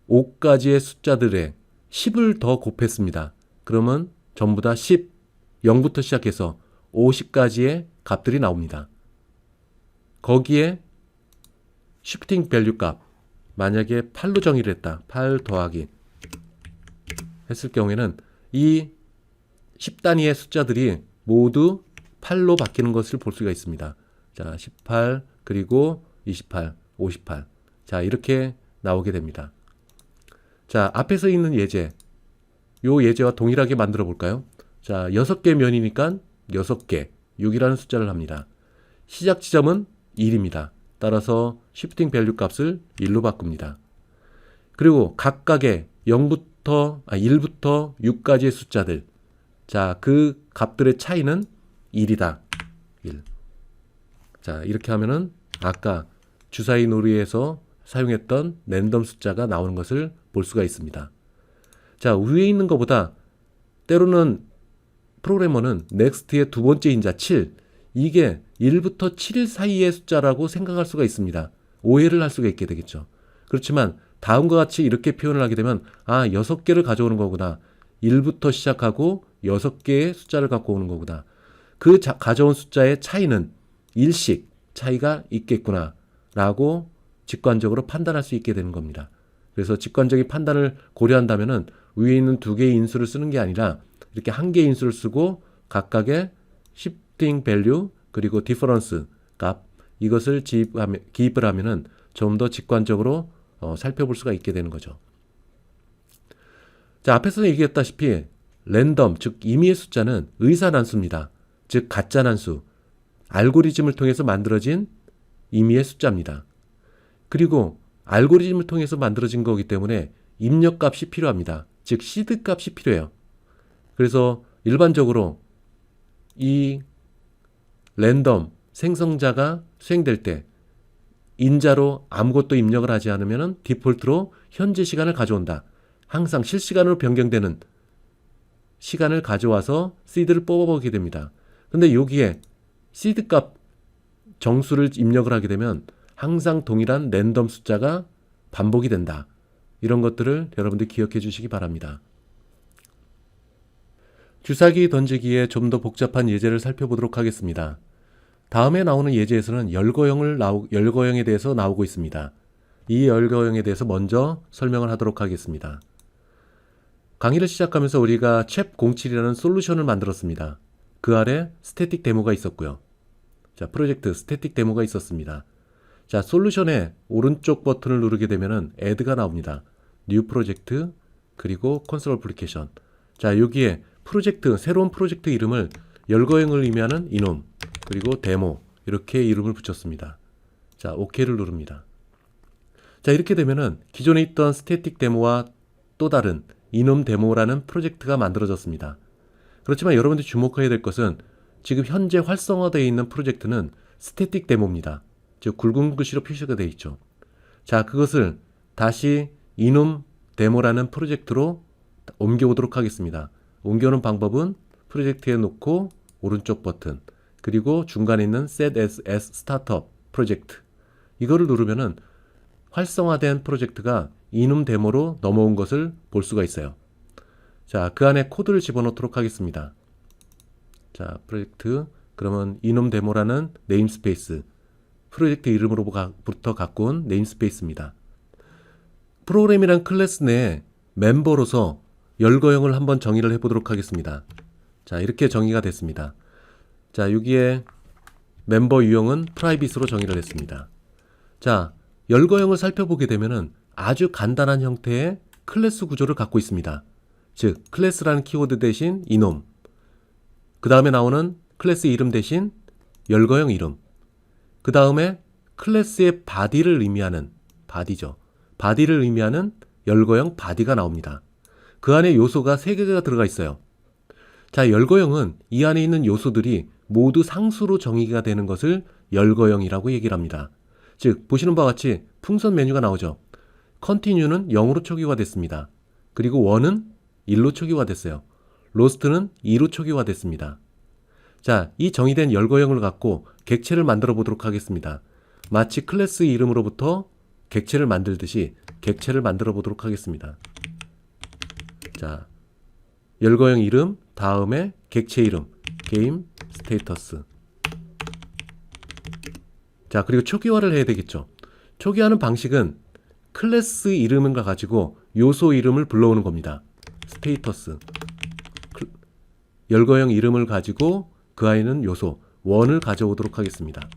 5까지의 숫자들에 10을 더 곱했습니다. 그러면 전부 다 10, 0부터 시작해서 50까지의 값들이 나옵니다. 거기에 shifting value 값, 만약에 8로 정의를 했다. 8 더하기 했을 경우에는 이 10단위의 숫자들이 모두 8로 바뀌는 것을 볼 수가 있습니다. 자, 18, 그리고 28, 58. 자, 이렇게 나오게 됩니다. 자, 앞에서 있는 예제, 요 예제와 동일하게 만들어 볼까요? 자, 6개 면이니까 6개, 6이라는 숫자를 합니다. 시작 지점은 1입니다. 따라서 shifting value 값을 1로 바꿉니다. 그리고 각각의 1부터 6까지의 숫자들, 자, 그 값들의 차이는 1이다. 1. 자, 이렇게 하면은 아까 주사위 놀이에서 사용했던 랜덤 숫자가 나오는 것을 볼 수가 있습니다. 자, 위에 있는 것보다 때로는 프로그래머는 넥스트의 두 번째 인자 7, 이게 1부터 7일 사이의 숫자라고 생각할 수가 있습니다. 오해를 할 수가 있게 되겠죠. 그렇지만 다음과 같이 이렇게 표현을 하게 되면 6개를 가져오는 거구나. 1부터 시작하고 6개의 숫자를 갖고 오는 거구나. 그 가져온 숫자의 차이는 1씩 차이가 있겠구나 라고 직관적으로 판단할 수 있게 되는 겁니다. 그래서 직관적인 판단을 고려한다면은 위에 있는 두 개의 인수를 쓰는 게 아니라 이렇게 한 개의 인수를 쓰고 각각의 shifting value 그리고 difference 값, 이것을 기입을 하면은 좀 더 직관적으로 살펴볼 수가 있게 되는 거죠. 자, 앞에서 얘기했다시피 랜덤, 즉 임의의 숫자는 의사난수입니다. 즉 가짜난수, 알고리즘을 통해서 만들어진 임의의 숫자입니다. 그리고 알고리즘을 통해서 만들어진 거기 때문에 입력값이 필요합니다. 즉 시드 값이 필요해요. 그래서 일반적으로 이 랜덤 생성자가 수행될 때 인자로 아무것도 입력을 하지 않으면 디폴트로 현재 시간을 가져온다. 항상 실시간으로 변경되는 시간을 가져와서 시드를 뽑아보게 됩니다. 근데 여기에 시드 값 정수를 입력을 하게 되면 항상 동일한 랜덤 숫자가 반복이 된다. 이런 것들을 여러분들 기억해 주시기 바랍니다. 주사기 던지기에 좀 더 복잡한 예제를 살펴보도록 하겠습니다. 다음에 나오는 예제에서는 열거형에 대해서 나오고 있습니다. 이 열거형에 대해서 먼저 설명을 하도록 하겠습니다. 강의를 시작하면서 우리가 챕 07이라는 솔루션을 만들었습니다. 그 아래 스태틱 데모가 있었고요. 자, 프로젝트 스태틱 데모가 있었습니다. 자, 솔루션의 오른쪽 버튼을 누르게 되면은 add가 나옵니다. new 프로젝트, 그리고 콘솔 어플리케이션. 자, 여기에 프로젝트, 새로운 프로젝트 이름을 열거형을 의미하는 이놈, 그리고 데모, 이렇게 이름을 붙였습니다. 자, OK를 누릅니다. 자, 이렇게 되면은 기존에 있던 스태틱 데모와 또 다른 이놈 데모라는 프로젝트가 만들어졌습니다. 그렇지만 여러분들이 주목해야 될 것은 지금 현재 활성화되어 있는 프로젝트는 스태틱 데모입니다. 즉 굵은 글씨로 표시가 되어 있죠. 자, 그것을 다시 이놈 데모라는 프로젝트로 옮겨오도록 하겠습니다. 옮겨오는 방법은 프로젝트에 놓고 오른쪽 버튼, 그리고 중간에 있는 Set as Startup Project, 이거를 누르면은 활성화된 프로젝트가 이놈 데모로 넘어온 것을 볼 수가 있어요. 자, 그 안에 코드를 집어넣도록 하겠습니다. 자, 프로젝트, 그러면 이놈 데모라는 네임스페이스, 프로젝트 이름으로부터 갖고 온 네임스페이스입니다. 프로그램이란 클래스 내에 멤버로서 열거형을 한번 정의를 해보도록 하겠습니다. 자, 이렇게 정의가 됐습니다. 자, 여기에 멤버 유형은 프라이빗으로 정의를 했습니다. 자, 열거형을 살펴보게 되면은 아주 간단한 형태의 클래스 구조를 갖고 있습니다. 즉, 클래스라는 키워드 대신 이놈, 그 다음에 나오는 클래스 이름 대신 열거형 이름, 그 다음에 클래스의 바디를 의미하는 바디죠. 바디를 의미하는 열거형 바디가 나옵니다. 그 안에 요소가 3개가 들어가 있어요. 자, 열거형은 이 안에 있는 요소들이 모두 상수로 정의가 되는 것을 열거형이라고 얘기를 합니다. 즉, 보시는 바와 같이 풍선 메뉴가 나오죠. 컨티뉴는 0으로 초기화됐습니다. 그리고 1은 1로 초기화됐어요. 로스트는 2로 초기화됐습니다. 자, 이 정의된 열거형을 갖고 객체를 만들어 보도록 하겠습니다. 마치 클래스 이름으로부터 객체를 만들듯이 객체를 만들어 보도록 하겠습니다. 자, 열거형 이름 다음에 객체 이름 게임 스테이터스. 자, 그리고 초기화를 해야 되겠죠. 초기화하는 방식은 클래스 이름을 가지고 요소 이름을 불러오는 겁니다. 스테이터스. 열거형 이름을 가지고 그 안에는 요소 1을 가져오도록 하겠습니다.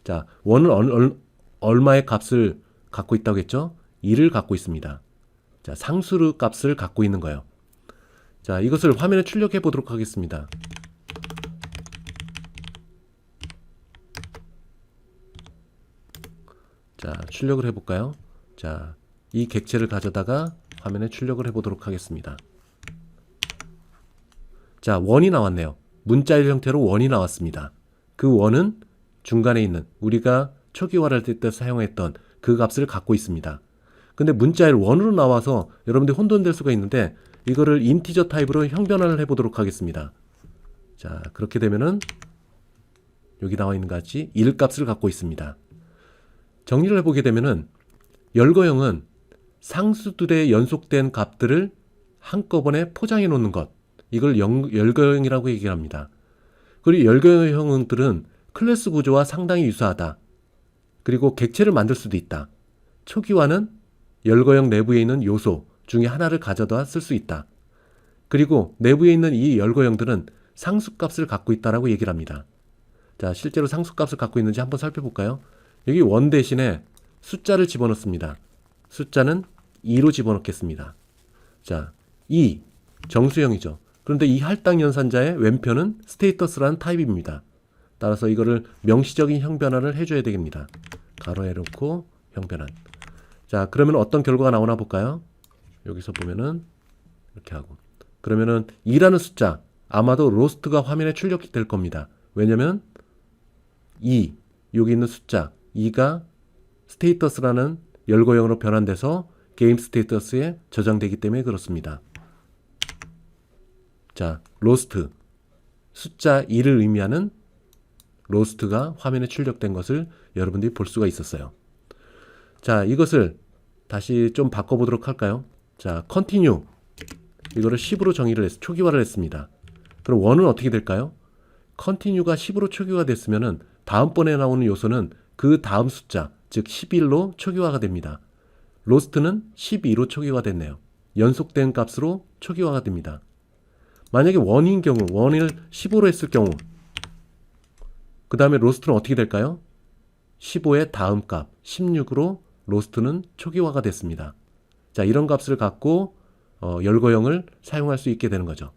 자, 1은 얼마의 값을 갖고 있다고 했죠? 2를 갖고 있습니다. 자, 상수의 값을 갖고 있는 거예요. 자, 이것을 화면에 출력해 보도록 하겠습니다. 자, 출력을 해볼까요? 자, 이 객체를 가져다가 화면에 출력을 해보도록 하겠습니다. 자, 1이 나왔네요. 문자일 형태로 1이 나왔습니다. 그 1은 중간에 있는 우리가 초기화를 할 때 사용했던 그 값을 갖고 있습니다. 근데 문자일 1으로 나와서 여러분들이 혼돈될 수가 있는데 이거를 인티저 타입으로 형변환을 해보도록 하겠습니다. 자, 그렇게 되면은 여기 나와 있는 것 같이 1 값을 갖고 있습니다. 정리를 해보게 되면은 열거형은 상수들의 연속된 값들을 한꺼번에 포장해 놓는 것, 이걸 열거형이라고 얘기합니다. 그리고 열거형들은 클래스 구조와 상당히 유사하다. 그리고 객체를 만들 수도 있다. 초기화는 열거형 내부에 있는 요소 중에 하나를 가져다 쓸 수 있다. 그리고 내부에 있는 이 열거형들은 상수값을 갖고 있다라고 얘기를 합니다. 자, 실제로 상수값을 갖고 있는지 한번 살펴볼까요? 여기 1 대신에 숫자를 집어넣습니다. 숫자는 2로 집어넣겠습니다. 자, 2 정수형이죠. 그런데 이 할당 연산자의 왼편은 스테이터스라는 타입입니다. 따라서 이거를 명시적인 형변환을 해줘야 되겠습니다. 가로에 놓고 형변환. 자, 그러면 어떤 결과가 나오나 볼까요? 여기서 보면은 이렇게 하고, 그러면은 2라는 숫자 아마도 로스트가 화면에 출력될 겁니다. 왜냐면 2 여기 있는 숫자 2가 스테이터스라는 열거형으로 변환돼서 게임 스테이터스에 저장되기 때문에 그렇습니다. 자, 로스트 숫자 2를 의미하는 로스트가 화면에 출력된 것을 여러분들이 볼 수가 있었어요. 자, 이것을 다시 좀 바꿔보도록 할까요? 자, 컨티뉴 이거를 10으로 정의를 해서 초기화를 했습니다. 그럼 1은 어떻게 될까요? 컨티뉴가 10으로 초기화 됐으면은 다음번에 나오는 요소는 그 다음 숫자, 즉 11로 초기화가 됩니다. 로스트는 12로 초기화 됐네요. 연속된 값으로 초기화가 됩니다. 만약에 1인 경우, 1을 15로 했을 경우, 그 다음에 로스트는 어떻게 될까요? 15의 다음 값, 16으로 로스트는 초기화가 됐습니다. 자, 이런 값을 갖고 열거형을 사용할 수 있게 되는 거죠.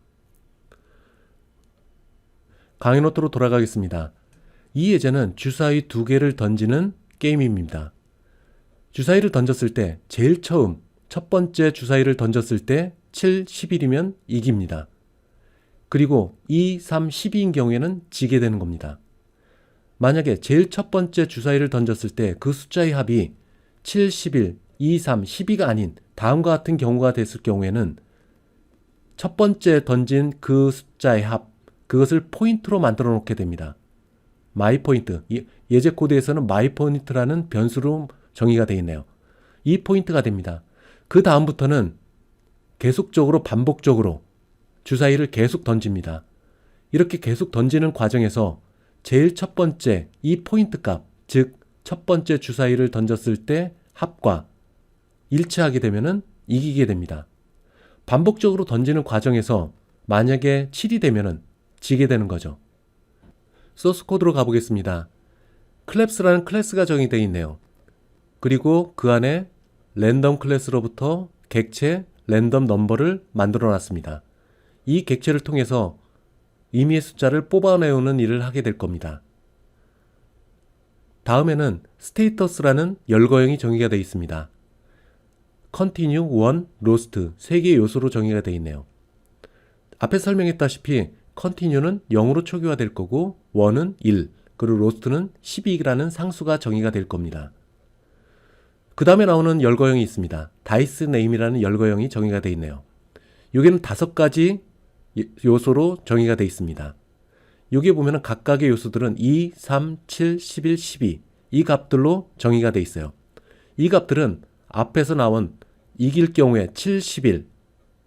강의 노트로 돌아가겠습니다. 이 예제는 주사위 2개를 던지는 게임입니다. 주사위를 던졌을 때 제일 처음 첫 번째 주사위를 던졌을 때 7, 11이면 이깁니다. 그리고 2, 3, 12인 경우에는 지게 되는 겁니다. 만약에 제일 첫 번째 주사위를 던졌을 때 그 숫자의 합이 7, 11, 2, 3, 12가 아닌 다음과 같은 경우가 됐을 경우에는 첫 번째 던진 그 숫자의 합, 그것을 포인트로 만들어 놓게 됩니다. 마이 포인트, 예제 코드에서는 마이 포인트라는 변수로 정의가 되어 있네요. 이 포인트가 됩니다. 그 다음부터는 계속적으로 반복적으로 주사위를 계속 던집니다. 이렇게 계속 던지는 과정에서 제일 첫 번째 이 포인트 값, 즉 첫 번째 주사위를 던졌을 때 합과 일치하게 되면은 이기게 됩니다. 반복적으로 던지는 과정에서 만약에 7이 되면은 지게 되는 거죠. 소스 코드로 가보겠습니다. 클랩스라는 클래스가 정의되어 있네요. 그리고 그 안에 랜덤 클래스로부터 객체 랜덤 넘버를 만들어 놨습니다. 이 객체를 통해서 임의의 숫자를 뽑아내오는 일을 하게 될 겁니다. 다음에는 스테이터스라는 열거형이 정의가 되어 있습니다. 컨티뉴, 원, 로스트 3개의 요소로 정의가 되어 있네요. 앞에 설명했다시피 컨티뉴는 0으로 초기화될 거고 1은 1, 그리고 로스트는 12라는 상수가 정의가 될 겁니다. 그 다음에 나오는 열거형이 있습니다. 다이스 네임이라는 열거형이 정의가 되어 있네요. 여기는 5가지 요소로 정의가 되어 있습니다. 여기 보면 각각의 요소들은 2, 3, 7, 11, 12 이 값들로 정의가 되어 있어요. 이 값들은 앞에서 나온 이길 경우에 7, 11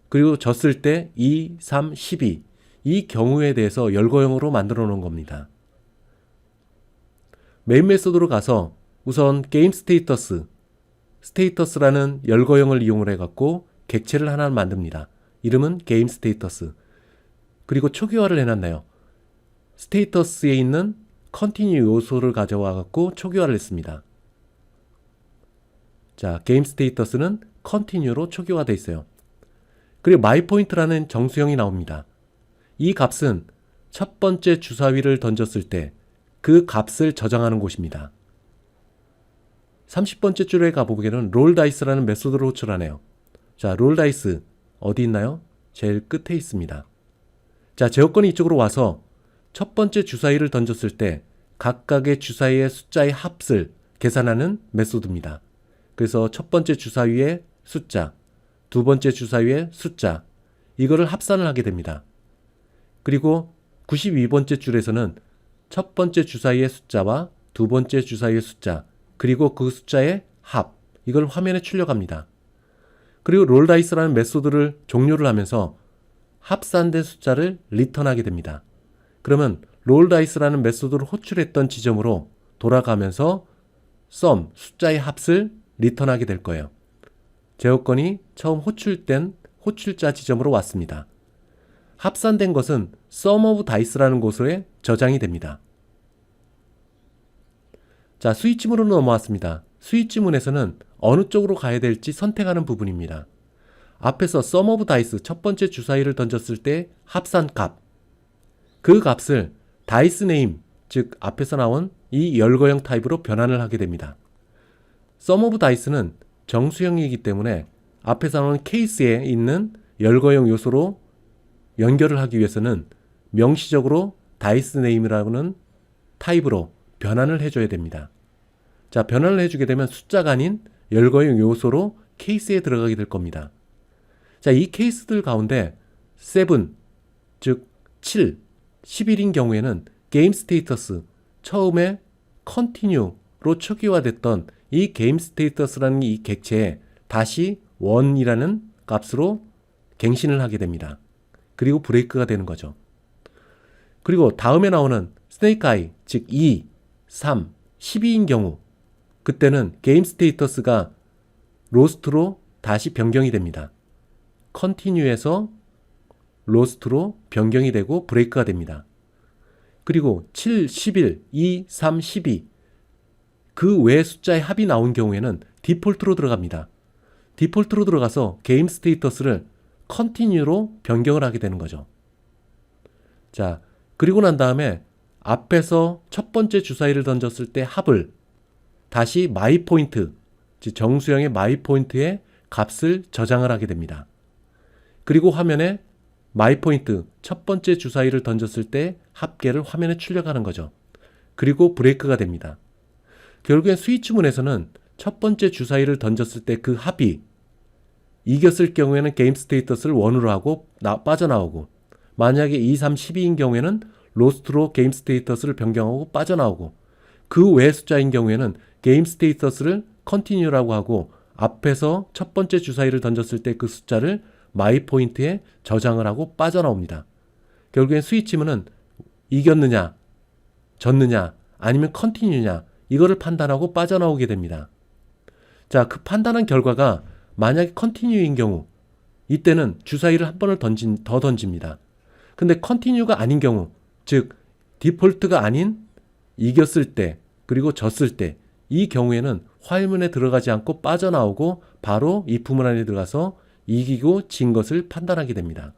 그리고 졌을 때 2, 3, 12 이 경우에 대해서 열거형으로 만들어 놓은 겁니다. 메인 메소드로 가서 우선 게임 스테이터스라는 열거형을 이용을 해갖고 객체를 하나 만듭니다. 이름은 게임 스테이터스. 그리고 초기화를 해놨나요? 스테이터스에 있는 컨티뉴 요소를 가져와갖고 초기화를 했습니다. 자, 게임 스테이터스는 컨티뉴로 초기화되어 있어요. 그리고 마이포인트라는 정수형이 나옵니다. 이 값은 첫 번째 주사위를 던졌을 때 그 값을 저장하는 곳입니다. 30번째 줄에 가보기에는 롤다이스라는 메소드를 호출하네요. 자, 롤다이스 어디 있나요? 제일 끝에 있습니다. 자, 제어권이 이쪽으로 와서 첫 번째 주사위를 던졌을 때 각각의 주사위의 숫자의 합을 계산하는 메소드입니다. 그래서 첫 번째 주사위의 숫자, 두 번째 주사위의 숫자, 이거를 합산을 하게 됩니다. 그리고 92번째 줄에서는 첫 번째 주사위의 숫자와 두 번째 주사위의 숫자, 그리고 그 숫자의 합, 이걸 화면에 출력합니다. 그리고 롤다이스라는 메소드를 종료를 하면서 합산된 숫자를 리턴하게 됩니다. 그러면 롤다이스라는 메소드를 호출했던 지점으로 돌아가면서 썸, 숫자의 합을 리턴하게 될 거예요. 제어권이 처음 호출된 호출자 지점으로 왔습니다. 합산된 것은 sum of dice라는 곳에 저장이 됩니다. 자, 스위치문으로 넘어왔습니다. 스위치문에서는 어느 쪽으로 가야 될지 선택하는 부분입니다. 앞에서 sum of dice 첫 번째 주사위를 던졌을 때 합산 값, 그 값을 dice name, 즉 앞에서 나온 이 열거형 타입으로 변환을 하게 됩니다. sum of dice는 정수형이기 때문에 앞에서 나온 케이스에 있는 열거형 요소로 연결을 하기 위해서는 명시적으로 다이스 네임이라는 타입으로 변환을 해줘야 됩니다. 자, 변환을 해주게 되면 숫자가 아닌 열거형 요소로 케이스에 들어가게 될 겁니다. 자, 이 케이스들 가운데 7, 즉 7, 11인 경우에는 게임 스테이터스, 처음에 컨티뉴로 초기화됐던 이 게임 스테이터스라는 이 객체에 다시 1이라는 값으로 갱신을 하게 됩니다. 그리고 브레이크가 되는 거죠. 그리고 다음에 나오는 스네이크 아이, 즉 2, 3, 12인 경우 그때는 게임 스테이터스가 로스트로 다시 변경이 됩니다. 컨티뉴에서 로스트로 변경이 되고 브레이크가 됩니다. 그리고 7, 11, 2, 3, 12 그 외의 숫자의 합이 나온 경우에는 디폴트로 들어갑니다. 디폴트로 들어가서 게임 스테이터스를 컨티뉴로 변경을 하게 되는 거죠. 자, 그리고 난 다음에 앞에서 첫 번째 주사위를 던졌을 때 합을 다시 마이포인트, 즉 정수형의 마이포인트에 값을 저장을 하게 됩니다. 그리고 화면에 마이포인트 첫 번째 주사위를 던졌을 때 합계를 화면에 출력하는 거죠. 그리고 브레이크가 됩니다. 결국엔 스위치문에서는 첫 번째 주사위를 던졌을 때 그 합이 이겼을 경우에는 게임 스테이터스를 1으로 하고 빠져나오고, 만약에 2, 3, 12인 경우에는 로스트로 게임 스테이터스를 변경하고 빠져나오고, 그 외 숫자인 경우에는 게임 스테이터스를 컨티뉴라고 하고 앞에서 첫 번째 주사위를 던졌을 때 그 숫자를 마이 포인트에 저장을 하고 빠져나옵니다. 결국엔 스위치문은 이겼느냐, 졌느냐, 아니면 컨티뉴냐, 이거를 판단하고 빠져나오게 됩니다. 자, 그 판단한 결과가 만약에 컨티뉴인 경우, 이때는 주사위를 한 번을 더 던집니다. 근데 컨티뉴가 아닌 경우, 즉 디폴트가 아닌 이겼을 때 그리고 졌을 때, 이 경우에는 화일문에 들어가지 않고 빠져나오고 바로 if문 안에 들어가서 이기고 진 것을 판단하게 됩니다.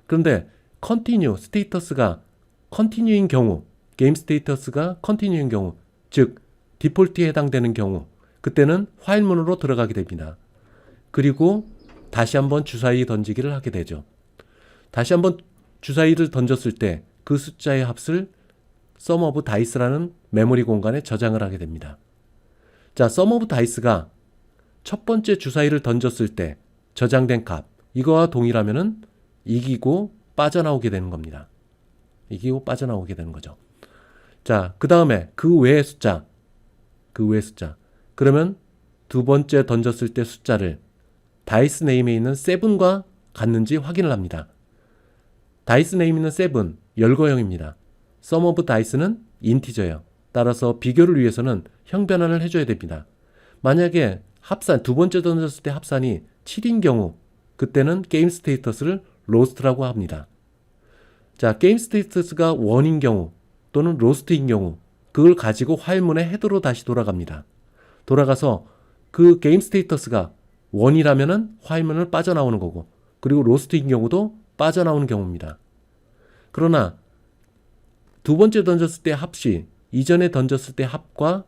그런데 컨티뉴 스테이터스가 컨티뉴인 경우, 게임 스테이터스가 컨티뉴인 경우, 즉 디폴트에 해당되는 경우, 그때는 화일문으로 들어가게 됩니다. 그리고 다시 한번 주사위 던지기를 하게 되죠. 다시 한번 주사위를 던졌을 때 그 숫자의 합을 sum of dice라는 메모리 공간에 저장을 하게 됩니다. 자, sum of dice가 첫 번째 주사위를 던졌을 때 저장된 값, 이거와 동일하면은 이기고 빠져나오게 되는 겁니다. 이기고 빠져나오게 되는 거죠. 자, 그 다음에 그 외의 숫자. 그러면 두 번째 던졌을 때 숫자를 다이스 네임에 있는 7과 같는지 확인을 합니다. 다이스 네임에 있는 7, 열거형입니다. sum of dice는 인티저예요. 따라서 비교를 위해서는 형변환을 해줘야 됩니다. 만약에 합산, 두 번째 던졌을 때 합산이 7인 경우, 그때는 게임 스테이터스를 로스트라고 합니다. 자, 게임 스테이터스가 1인 경우 또는 로스트인 경우, 그걸 가지고 화일문의 헤더로 다시 돌아갑니다. 돌아가서 그 게임 스테이터스가 1이라면은 화일문을 빠져나오는 거고, 그리고 로스트인 경우도 빠져나오는 경우입니다. 그러나 두 번째 던졌을 때 합이 이전에 던졌을 때 합과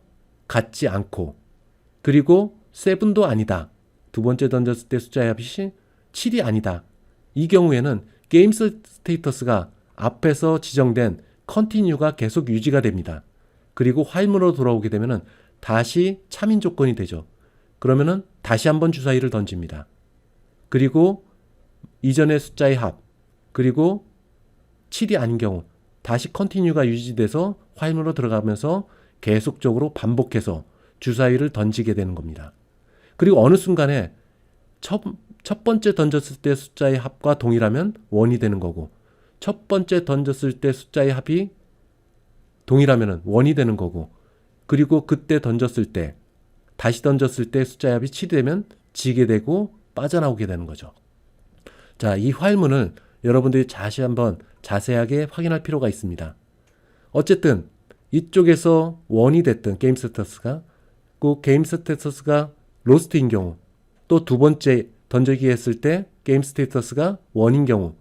같지 않고, 그리고 7도 아니다. 두 번째 던졌을 때 숫자의 합이 7이 아니다. 이 경우에는 게임 스테이터스가 앞에서 지정된 컨티뉴가 계속 유지가 됩니다. 그리고 화일문으로 돌아오게 되면은 다시 참인 조건이 되죠. 그러면은 다시 한번 주사위를 던집니다. 그리고 이전의 숫자의 합, 그리고 7이 아닌 경우 다시 컨티뉴가 유지돼서 화일문으로 들어가면서 계속적으로 반복해서 주사위를 던지게 되는 겁니다. 그리고 어느 순간에 첫 번째 던졌을 때 숫자의 합과 동일하면 1이 되는 거고, 첫 번째 던졌을 때 숫자의 합이 동일하면 1이 되는 거고, 그리고 그때 던졌을 때, 다시 던졌을 때 숫자의 합이 7이 되면 지게 되고 빠져나오게 되는 거죠. 자, 이 화일문을 여러분들이 다시 한번 자세하게 확인할 필요가 있습니다. 어쨌든 이쪽에서 1이 됐든 게임 스테이터스가, 그 게임 스테이터스가 로스트인 경우, 또 두 번째 던지기 했을 때 게임 스테이터스가 1인 경우,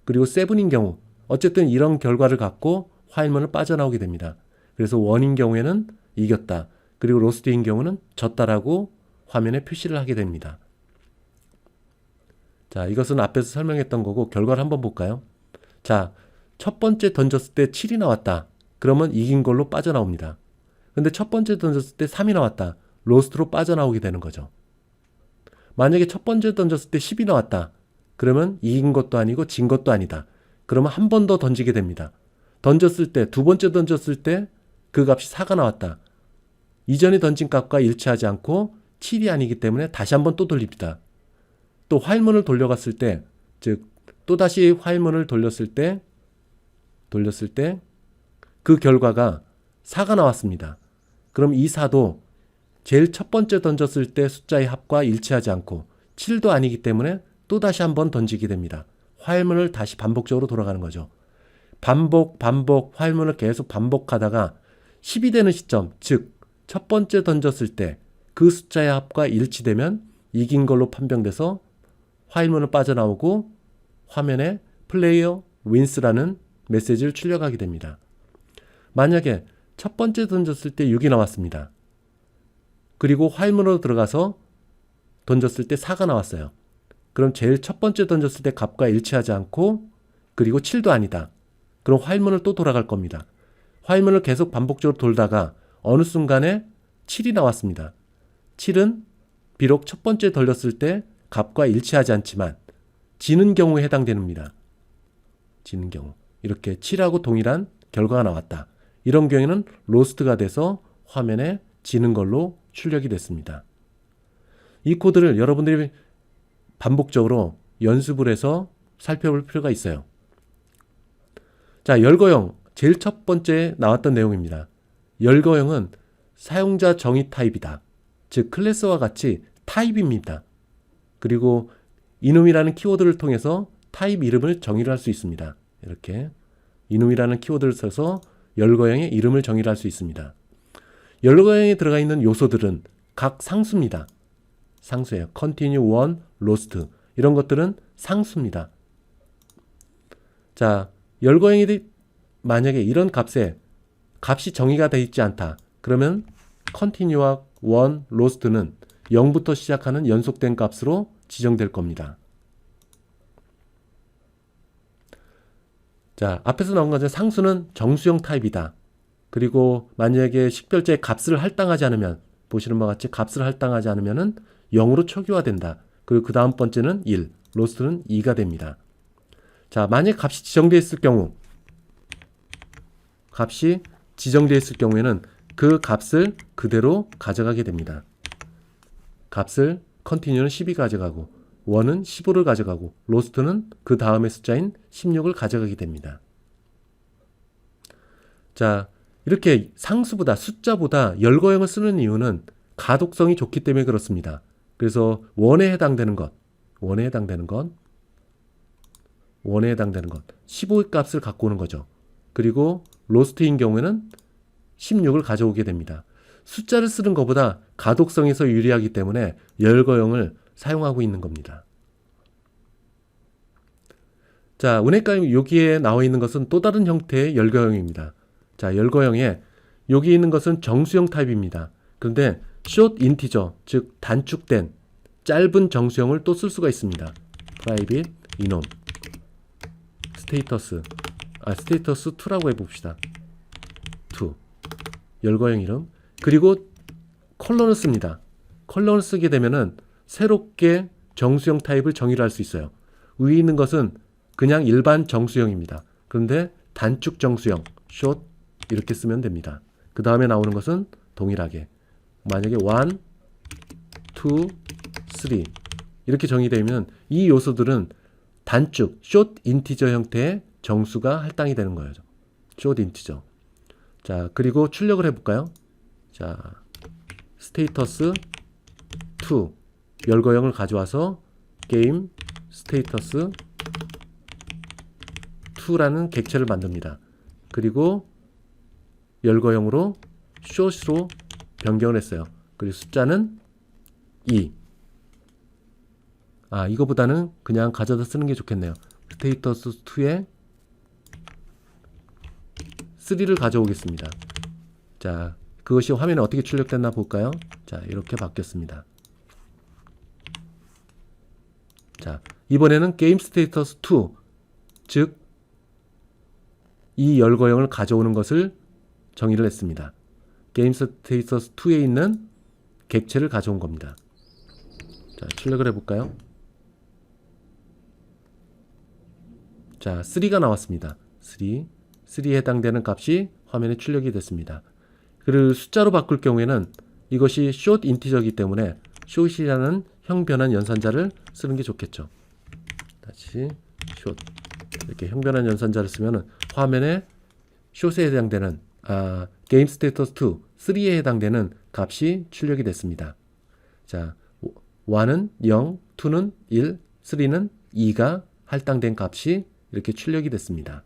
그리고 7인 경우, 어쨌든 이런 결과를 갖고 화일문을 빠져나오게 됩니다. 그래서 1인 경우에는 이겼다, 그리고 로스트인 경우는 졌다라고 화면에 표시를 하게 됩니다. 자, 이것은 앞에서 설명했던 거고 결과를 한번 볼까요? 자, 첫 번째 던졌을 때 7이 나왔다. 그러면 이긴 걸로 빠져나옵니다. 근데 첫 번째 던졌을 때 3이 나왔다. 로스트로 빠져나오게 되는 거죠. 만약에 첫 번째 던졌을 때 10이 나왔다. 그러면 이긴 것도 아니고 진 것도 아니다. 그러면 한 번 더 던지게 됩니다. 던졌을 때, 두 번째 던졌을 때 그 값이 4가 나왔다. 이전에 던진 값과 일치하지 않고 7이 아니기 때문에 다시 한 번 또 돌립니다. 또 화일문을 돌려갔을 때, 즉 또다시 화일문을 돌렸을 때 그 결과가 4가 나왔습니다. 그럼 이 4도 제일 첫 번째 던졌을 때 숫자의 합과 일치하지 않고 7도 아니기 때문에 또다시 한번 던지게 됩니다. 화일문을 다시 반복적으로 돌아가는 거죠. 반복, 화일문을 계속 반복하다가 10이 되는 시점, 즉 첫 번째 던졌을 때 그 숫자의 합과 일치되면 이긴 걸로 판명돼서 화일문을 빠져나오고 화면에 플레이어 윈스라는 메시지를 출력하게 됩니다. 만약에 첫 번째 던졌을 때 6이 나왔습니다. 그리고 화일문으로 들어가서 던졌을 때 4가 나왔어요. 그럼 제일 첫 번째 던졌을 때 값과 일치하지 않고, 그리고 7도 아니다. 그럼 화일문을 또 돌아갈 겁니다. 화일문을 계속 반복적으로 돌다가 어느 순간에 7이 나왔습니다. 7은 비록 첫 번째 던졌을 때 값과 일치하지 않지만 지는 경우에 해당됩니다. 지는 경우. 이렇게 7하고 동일한 결과가 나왔다. 이런 경우에는 로스트가 돼서 화면에 지는 걸로 출력이 됐습니다. 이 코드를 여러분들이 반복적으로 연습을 해서 살펴볼 필요가 있어요. 자, 열거형. 제일 첫 번째 나왔던 내용입니다. 열거형은 사용자 정의 타입이다. 즉 클래스와 같이 타입입니다. 그리고 enum이라는 키워드를 통해서 타입 이름을 정의를 할 수 있습니다. 이렇게 enum이라는 키워드를 써서 열거형의 이름을 정의를 할 수 있습니다. 열거형에 들어가 있는 요소들은 각 상수입니다. 상수예요. continue, one, lost 이런 것들은 상수입니다. 자, 열거형이 만약에 이런 값이 정의가 되어 있지 않다. 그러면 continue와 one, lost는 0부터 시작하는 연속된 값으로 지정될 겁니다. 자, 앞에서 나온 것은 상수는 정수형 타입이다. 그리고 만약에 식별자의 값을 할당하지 않으면, 보시는 바와 같이 값을 할당하지 않으면은 0으로 초기화된다. 그리고 그 다음 번째는 1, 로스트는 2가 됩니다. 자, 만약 값이 지정되어 있을 경우, 값이 지정되어 있을 경우에는 그 값을 그대로 가져가게 됩니다. 값을 continue는 12 가져가고, 1은 15를 가져가고, 로스트는 그 다음의 숫자인 16을 가져가게 됩니다. 자, 이렇게 상수보다 숫자보다 열거형을 쓰는 이유는 가독성이 좋기 때문에 그렇습니다. 그래서 원에 해당되는 것, 15의 값을 갖고 오는 거죠. 그리고 로스트인 경우에는 16을 가져오게 됩니다. 숫자를 쓰는 것보다 가독성에서 유리하기 때문에 열거형을 사용하고 있는 겁니다. 자, 은행가임 여기에 나와 있는 것은 또 다른 형태의 열거형입니다. 자, 열거형에 여기 있는 것은 정수형 타입입니다. 그런데 short integer, 즉 단축된 짧은 정수형을 또 쓸 수가 있습니다. private, enum, status 2라고 해봅시다. 2 열거형 이름. 그리고 컬러를 씁니다. 컬러를 쓰게 되면은 새롭게 정수형 타입을 정의를 할 수 있어요. 위에 있는 것은 그냥 일반 정수형입니다. 그런데 단축 정수형, short 이렇게 쓰면 됩니다. 그 다음에 나오는 것은 동일하게 만약에 1, 2, 3 이렇게 정의되면 이 요소들은 단축, short integer 형태의 정수가 할당이 되는 거예요. short integer. 자, 그리고 출력을 해볼까요? 자, status 2 열거형을 가져와서 game status 2라는 객체를 만듭니다. 그리고 열거형으로 short로 변경을 했어요. 그리고 숫자는 2. 이거보다는 그냥 가져다 쓰는 게 좋겠네요. status 2에 3를 가져오겠습니다. 자, 그것이 화면에 어떻게 출력됐나 볼까요? 자, 이렇게 바뀌었습니다. 자, 이번에는 game status 2, 즉 이 열거형을 가져오는 것을 정의를 했습니다. game status 2에 있는 객체를 가져온 겁니다. 자, 출력을 해볼까요? 자, 3가 나왔습니다. 3에 해당되는 값이 화면에 출력이 됐습니다. 그리고 숫자로 바꿀 경우에는 이것이 short integer이기 때문에 short이라는 형변환 연산자를 쓰는 게 좋겠죠. 다시 short 이렇게 형변환 연산자를 쓰면 화면에 short에 해당되는 game status 2, 3에 해당되는 값이 출력이 됐습니다. 자, 1은 0, 2는 1, 3는 2가 할당된 값이 이렇게 출력이 됐습니다.